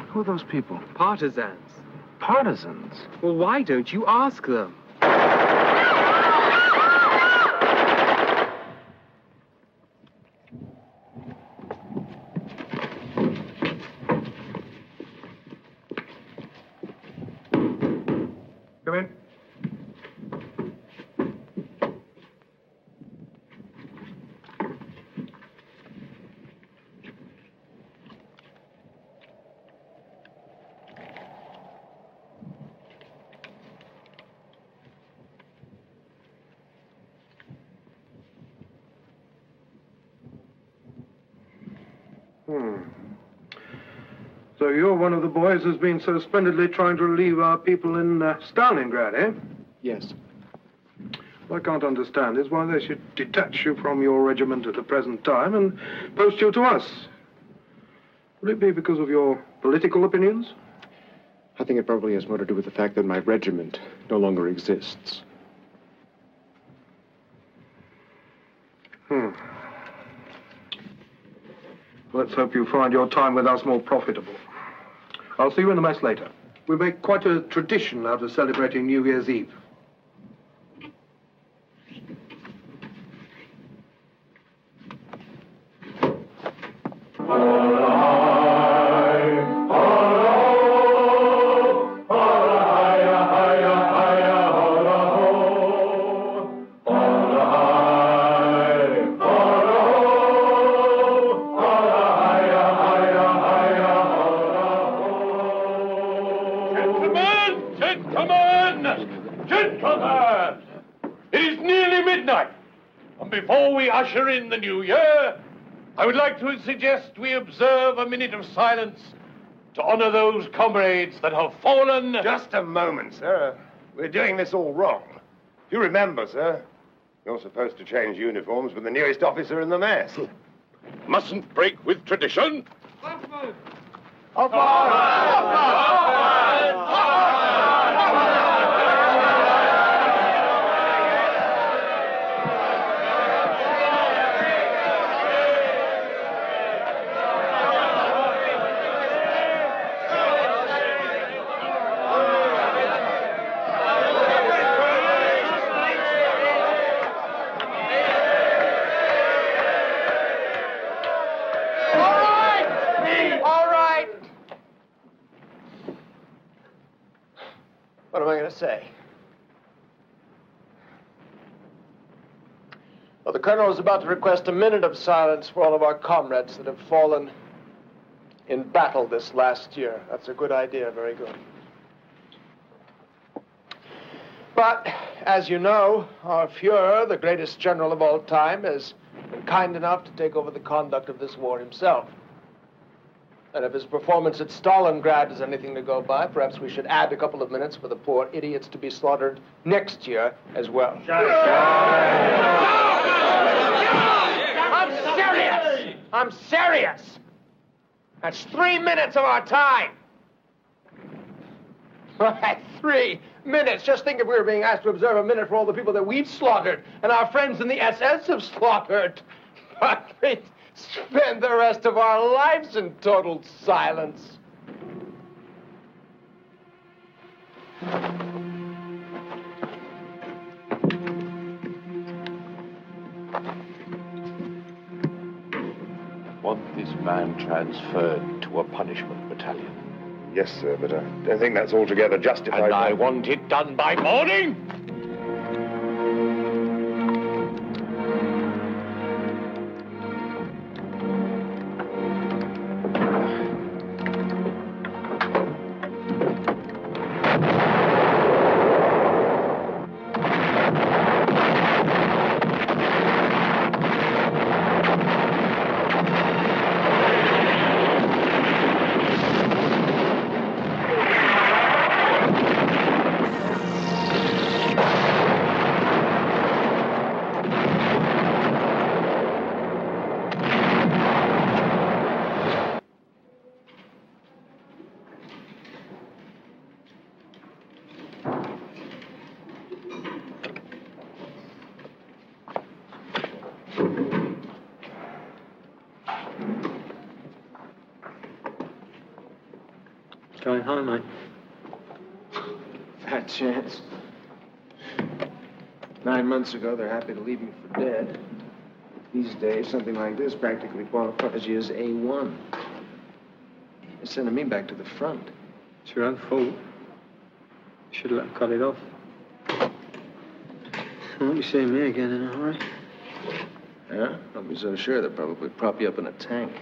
Who are those people? Partisans. Partisans? Well, why don't you ask them? Come in. you're one of the boys who's been so splendidly trying to relieve our people in Stalingrad, eh? Yes. What I can't understand is why they should detach you from your regiment at the present time and post you to us. Would it be because of your political opinions? I think it probably has more to do with the fact that my regiment no longer exists. Let's hope you find your time with us more profitable. I'll see you in the mess later. We make quite a tradition out of celebrating New Year's Eve. Before we usher in the new year, I would like to suggest we observe a minute of silence to honor those comrades that have fallen. Just a moment, sir. We're doing this all wrong. If you remember, sir, you're supposed to change uniforms with the newest officer in the mess. Mustn't break with tradition. What am I going to say? Well, the Colonel is about to request a minute of silence for all of our comrades that have fallen in battle this last year. That's a good idea, very good. But, as you know, our Fuhrer, the greatest general of all time, has been kind enough to take over the conduct of this war himself. And if his performance at Stalingrad is anything to go by, perhaps we should add a couple of minutes for the poor idiots to be slaughtered next year as well. I'm serious! I'm serious! That's 3 minutes of our time! Right, 3 minutes. Just think if we were being asked to observe a minute for all the people that we've slaughtered and our friends in the SS have slaughtered. But we'd spend the rest of our lives in total silence. Want this man transferred to a punishment battalion. Yes, sir, but I don't think that's altogether justified. And I want it done by morning. Going home, mate. Fat chance. 9 months ago, they're happy to leave you for dead. These days, something like this practically qualifies you as A1. They're sending me back to the front. It's your own fault. Should have let cut it off. I won't be seeing me again in a hurry. Yeah? Don't be so sure. They'll probably prop you up in a tank.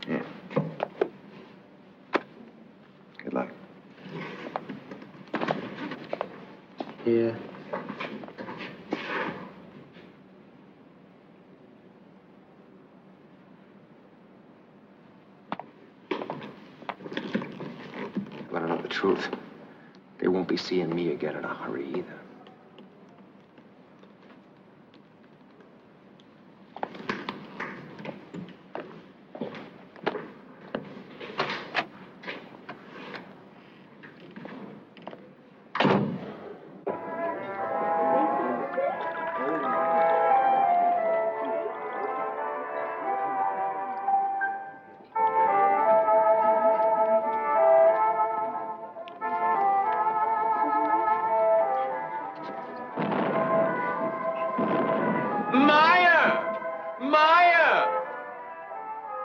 Yeah. Good luck. Yeah. truth, they won't be seeing me again in a hurry either.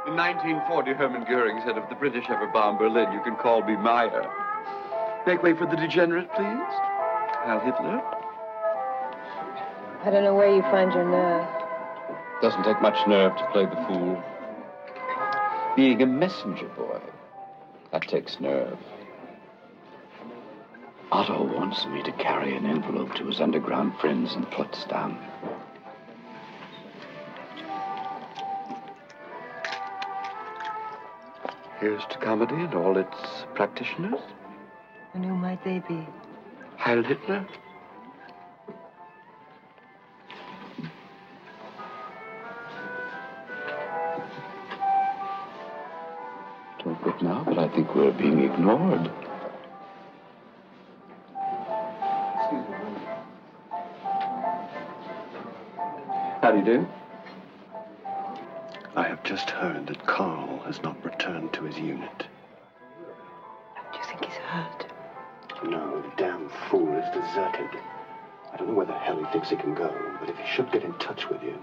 In 1940, Hermann Goering said, if the British ever bomb Berlin, you can call me Meyer. Make way for the degenerate, please. Heil Hitler. I don't know where you find your nerve. Doesn't take much nerve to play the fool. Being a messenger boy, that takes nerve. Otto wants me to carry an envelope to his underground friends in Potsdam. Here's to comedy and all its practitioners. And who might they be? Heil Hitler. Don't quit now, but I think we're being ignored. How do you do? I have just heard that Karl has not returned to his unit. Do you think he's hurt? No, the damn fool is deserted. I don't know where the hell he thinks he can go, but if he should get in touch with you,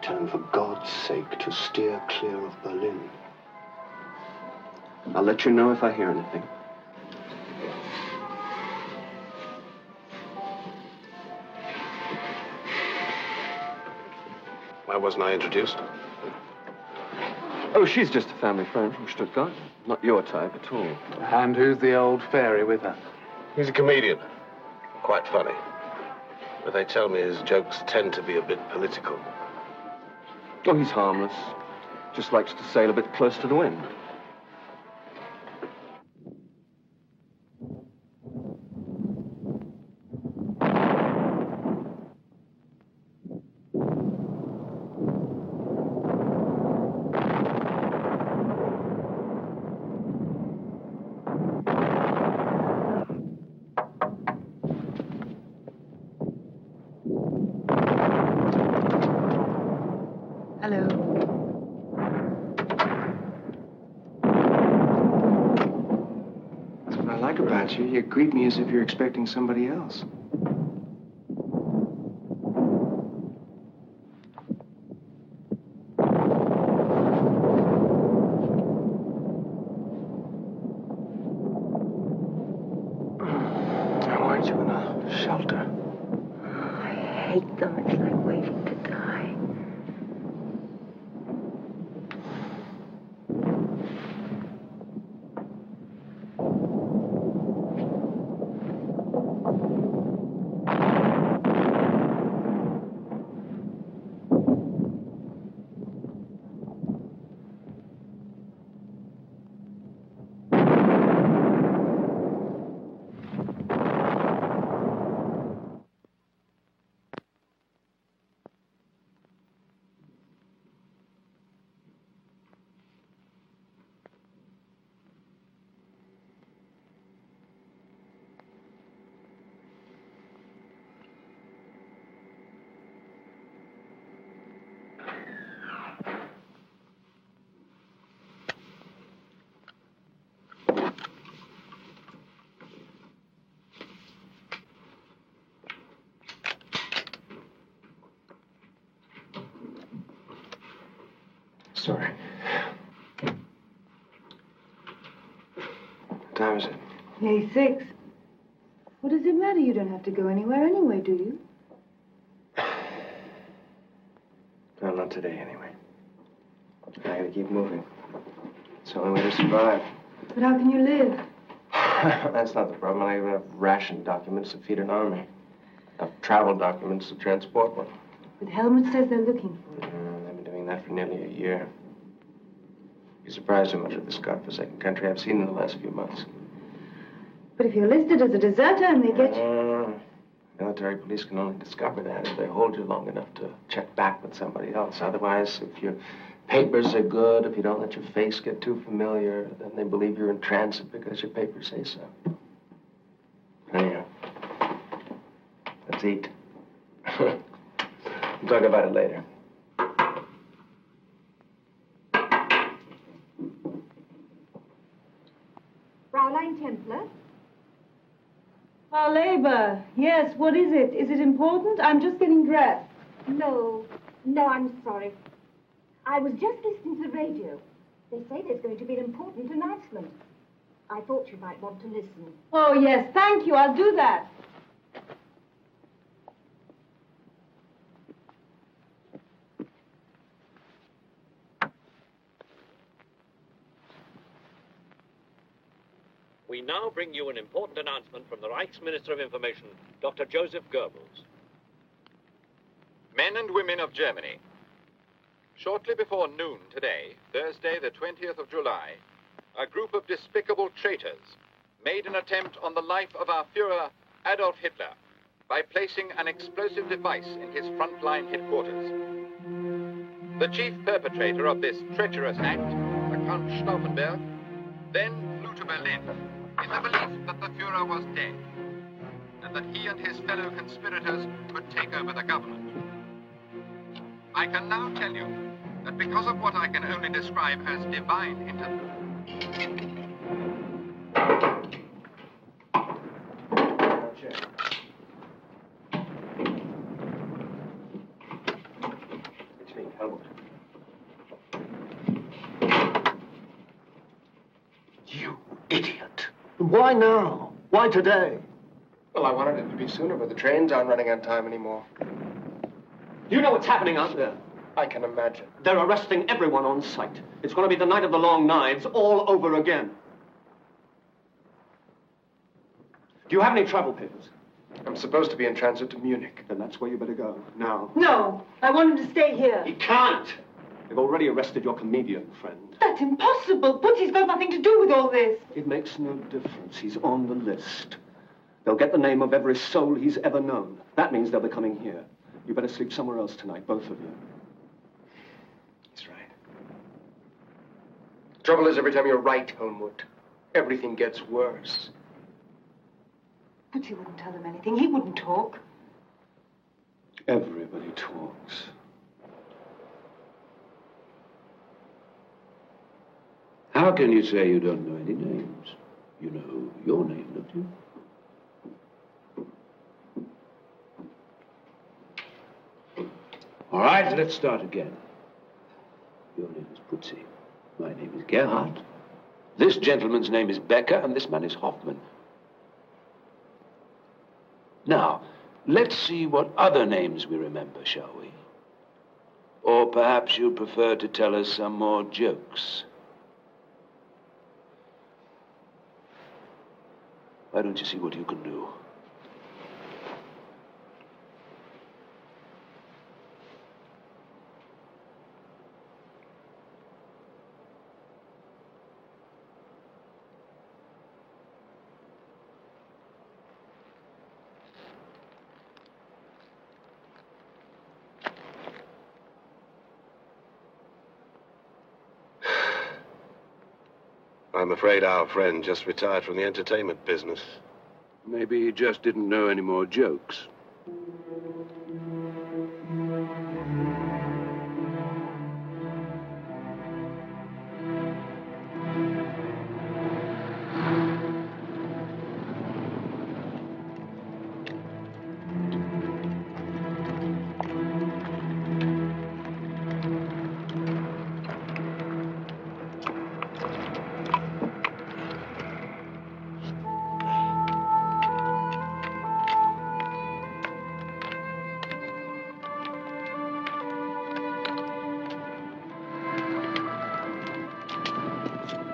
tell him for God's sake to steer clear of Berlin. I'll let you know if I hear anything. Why wasn't I introduced? Oh, she's just a family friend from Stuttgart. Not your type at all. And who's the old fairy with her? He's a comedian. Quite funny. But they tell me his jokes tend to be a bit political. Oh, he's harmless. Just likes to sail a bit close to the wind. You greet me as if you're expecting somebody else. Why aren't you in a shelter? I hate them. It's like waiting to die. Sorry. What time is it? Nearly 6. What does it matter? You don't have to go anywhere anyway, do you? No, not today, anyway. I gotta keep moving. It's the only way to survive. But how can you live? That's not the problem. I even have ration documents to feed an army. Enough travel documents to transport one. But Helmut says they're looking for you. I've been doing that for nearly a year. You're surprised how much of this godforsaken country I've seen in the last few months. But if you're listed as a deserter and they get you... Military police can only discover that if they hold you long enough to check back with somebody else. Otherwise, if your papers are good, if you don't let your face get too familiar, then they believe you're in transit because your papers say so. Anyhow, let's eat. We'll talk about it later. Fraulein Templar? Our labor. Yes, what is it? Is it important? I'm just getting dressed. No, I'm sorry. I was just listening to the radio. They say there's going to be an important announcement. I thought you might want to listen. Oh, yes, thank you. I'll do that. We now bring you an important announcement from the Reich's Minister of Information, Dr. Joseph Goebbels. Men and women of Germany, shortly before noon today, Thursday the 20th of July, a group of despicable traitors made an attempt on the life of our Führer, Adolf Hitler, by placing an explosive device in his frontline headquarters. The chief perpetrator of this treacherous act, the Count Stauffenberg, then flew to Berlin in the belief that the Führer was dead and that he and his fellow conspirators could take over the government. I can now tell you that because of what I can only describe as divine It's me, Helmut. You idiot. Why now? Why today? Well, I wanted it to be sooner, but the trains aren't running on time anymore. Do you know what's happening out there? I can imagine. They're arresting everyone on sight. It's going to be the night of the long knives all over again. Do you have any travel papers? I'm supposed to be in transit to Munich. Then that's where you better go, now. No, I want him to stay here. He can't! They've already arrested your comedian friend. That's impossible. Putty's got nothing to do with all this. It makes no difference. He's on the list. They'll get the name of every soul he's ever known. That means they'll be coming here. You better sleep somewhere else tonight, both of you. That's right. Trouble is, every time you're right, Helmut, everything gets worse. Putty wouldn't tell them anything. He wouldn't talk. Everybody talks. How can you say you don't know any names? You know your name, don't you? All right, let's start again. Your name is Putzi. My name is Gerhard. This gentleman's name is Becker, and this man is Hoffman. Now, let's see what other names we remember, shall we? Or perhaps you prefer to tell us some more jokes. Why don't you see what you can do? I'm afraid our friend just retired from the entertainment business. Maybe he just didn't know any more jokes.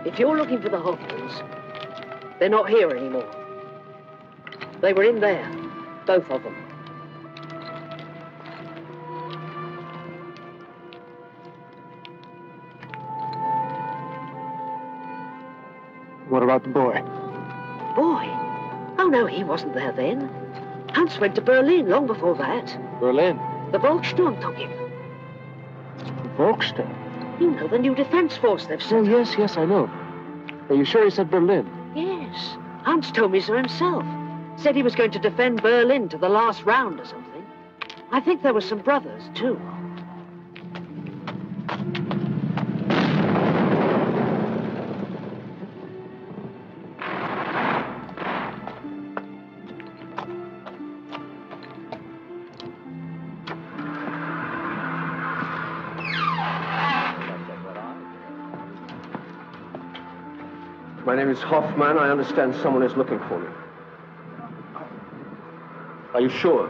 If you're looking for the Hoffmans, they're not here anymore. They were in there, both of them. What about the boy? Boy? Oh, no, he wasn't there then. Hans went to Berlin long before that. Berlin? The Volkssturm took him. Volkssturm? You know, the new defense force they've sent. Oh, yes, I know. Are you sure he said Berlin? Yes. Hans told me so himself. Said he was going to defend Berlin to the last round or something. I think there were some brothers, too. My name is Hoffman. I understand someone is looking for me. Are you sure?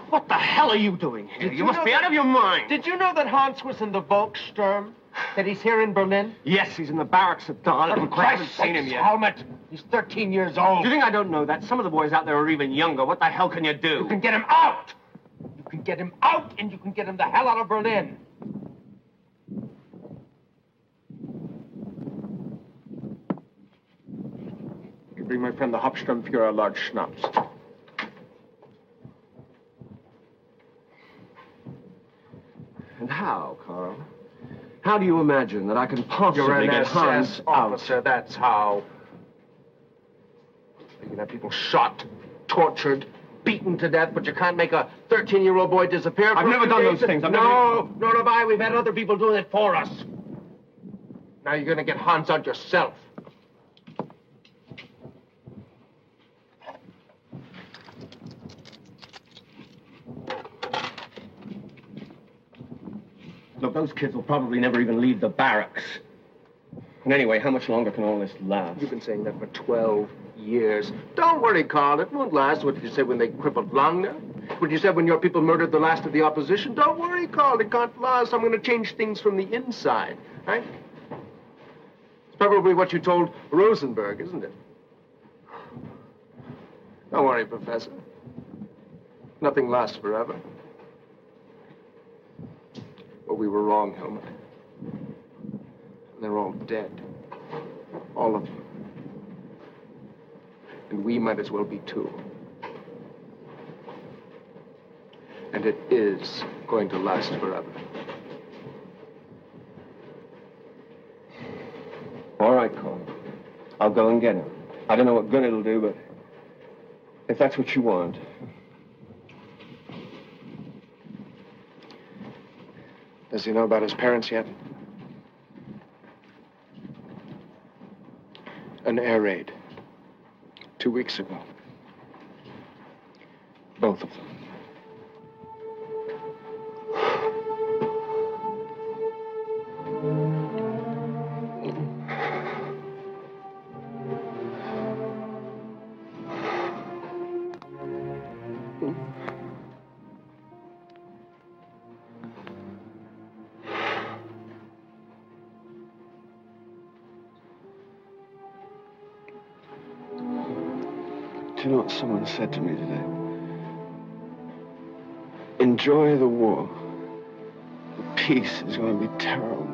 What the hell are you doing here? You must be out of your mind. Did you know that Hans was in the Volkssturm? That he's here in Berlin? Yes, he's in the barracks at Dahl. I haven't seen him yet. Helmut, he's 13 years old. Do you think I don't know that? Some of the boys out there are even younger. What the hell can you do? You can get him out! You can get him out, and you can get him the hell out of Berlin. You bring my friend the Hauptsturmführer a large schnapps. And how, Karl? How do you imagine that I can possibly get Hans out? Officer, that's how. You can have people shot, tortured, beaten to death, but you can't make a 13-year-old boy disappear for I've never done those things. No, nor have I. We've had other people doing it for us. Now you're going to get Hans out yourself. Look, those kids will probably never even leave the barracks. And anyway, how much longer can all this last? You've been saying that for 12 years. Don't worry, Karl. It won't last. What did you say when they crippled Wagner? What did you say when your people murdered the last of the opposition? Don't worry, Karl. It can't last. I'm going to change things from the inside. Right? It's probably what you told Rosenberg, isn't it? Don't worry, Professor. Nothing lasts forever. But we were wrong, Helmut. And they're all dead. All of them. And we might as well be too. And it is going to last forever. All right, Colin. I'll go and get him. I don't know what good it'll do, but if that's what you want. Does he know about his parents yet? An air raid. 2 weeks ago. Both of them. Do you know what someone said to me today? Enjoy the war. The peace is going to be terrible.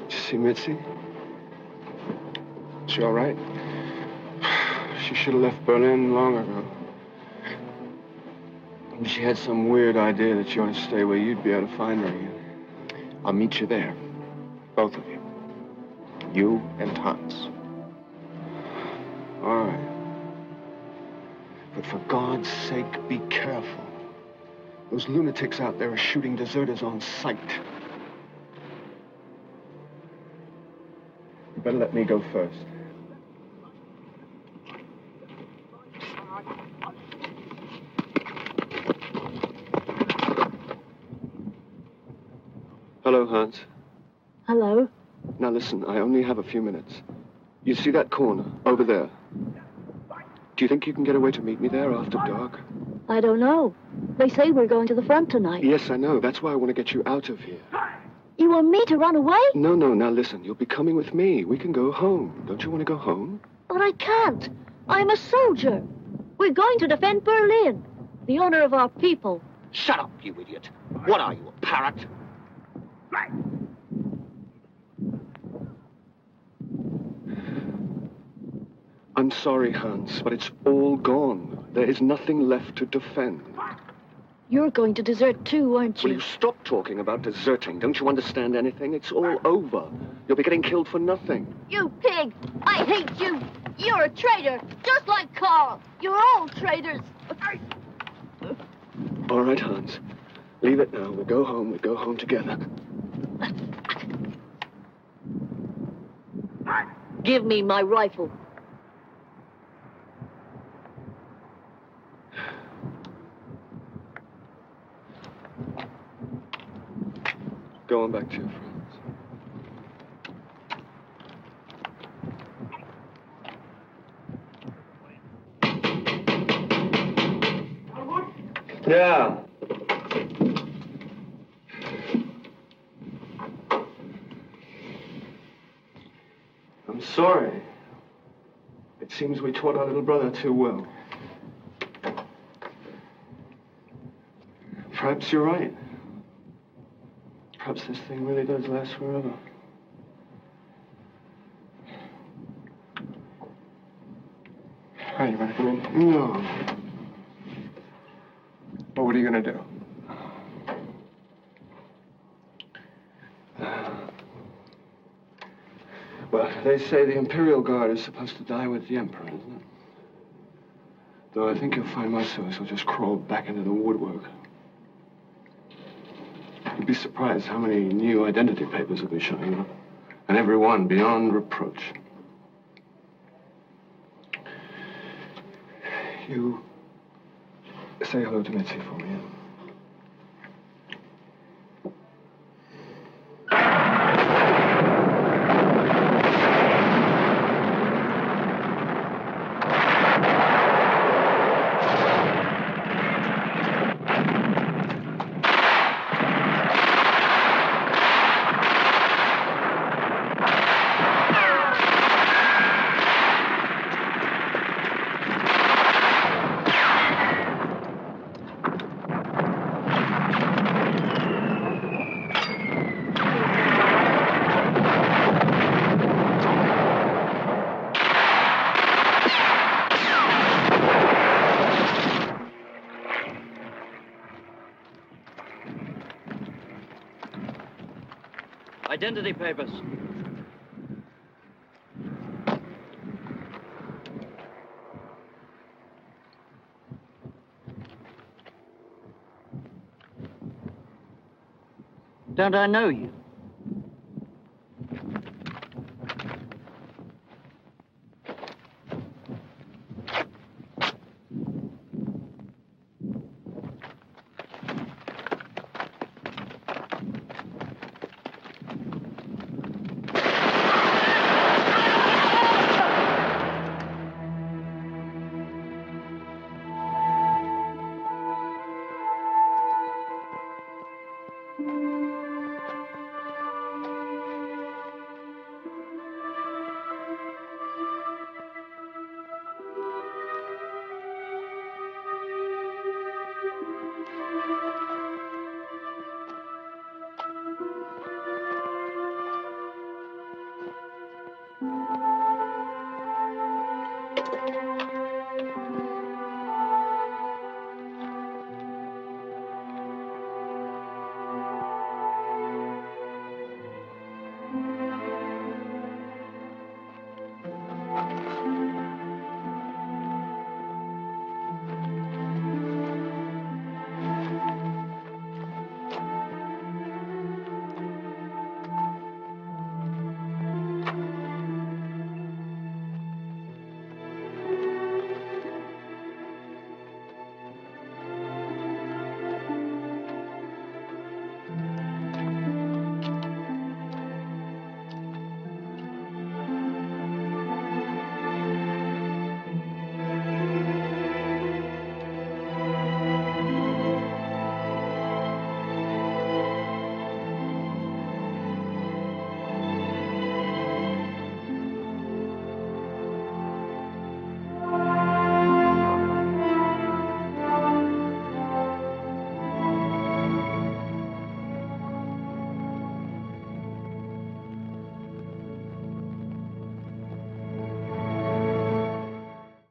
Did you see Mitzi? Is she all right? She should have left Berlin long ago. She had some weird idea that she ought to stay where you'd be able to find her again. I'll meet you there. Both of you. You and Hans. All right. But for God's sake, be careful. Those lunatics out there are shooting deserters on sight. You better let me go first. Hello, Hans. Hello. Now listen, I only have a few minutes. You see that corner, over there? Do you think you can get away to meet me there after dark? I don't know. They say we're going to the front tonight. Yes, I know. That's why I want to get you out of here. You want me to run away? No, now listen. You'll be coming with me. We can go home. Don't you want to go home? But I can't. I'm a soldier. We're going to defend Berlin, the honor of our people. Shut up, you idiot. What are you, a parrot? I'm sorry, Hans, but it's all gone. There is nothing left to defend. You're going to desert too, aren't you? Will you stop talking about deserting? Don't you understand anything? It's all over. You'll be getting killed for nothing. You pig! I hate you! You're a traitor, just like Karl. You're all traitors. All right, Hans. Leave it now. We go home. We go home together. Give me my rifle. Go on back to your friends. Yeah. I'm sorry. It seems we taught our little brother too well. Perhaps you're right. Perhaps this thing really does last forever. Are you ready to come in? No. Well, what are you going to do? Well, they say the Imperial Guard is supposed to die with the Emperor, isn't it? Though I think you'll find my service will just crawl back into the woodwork. You'd be surprised how many new identity papers will be showing up. And every one beyond reproach. You say hello to Mitzi for me, yeah? Identity papers. Don't I know you?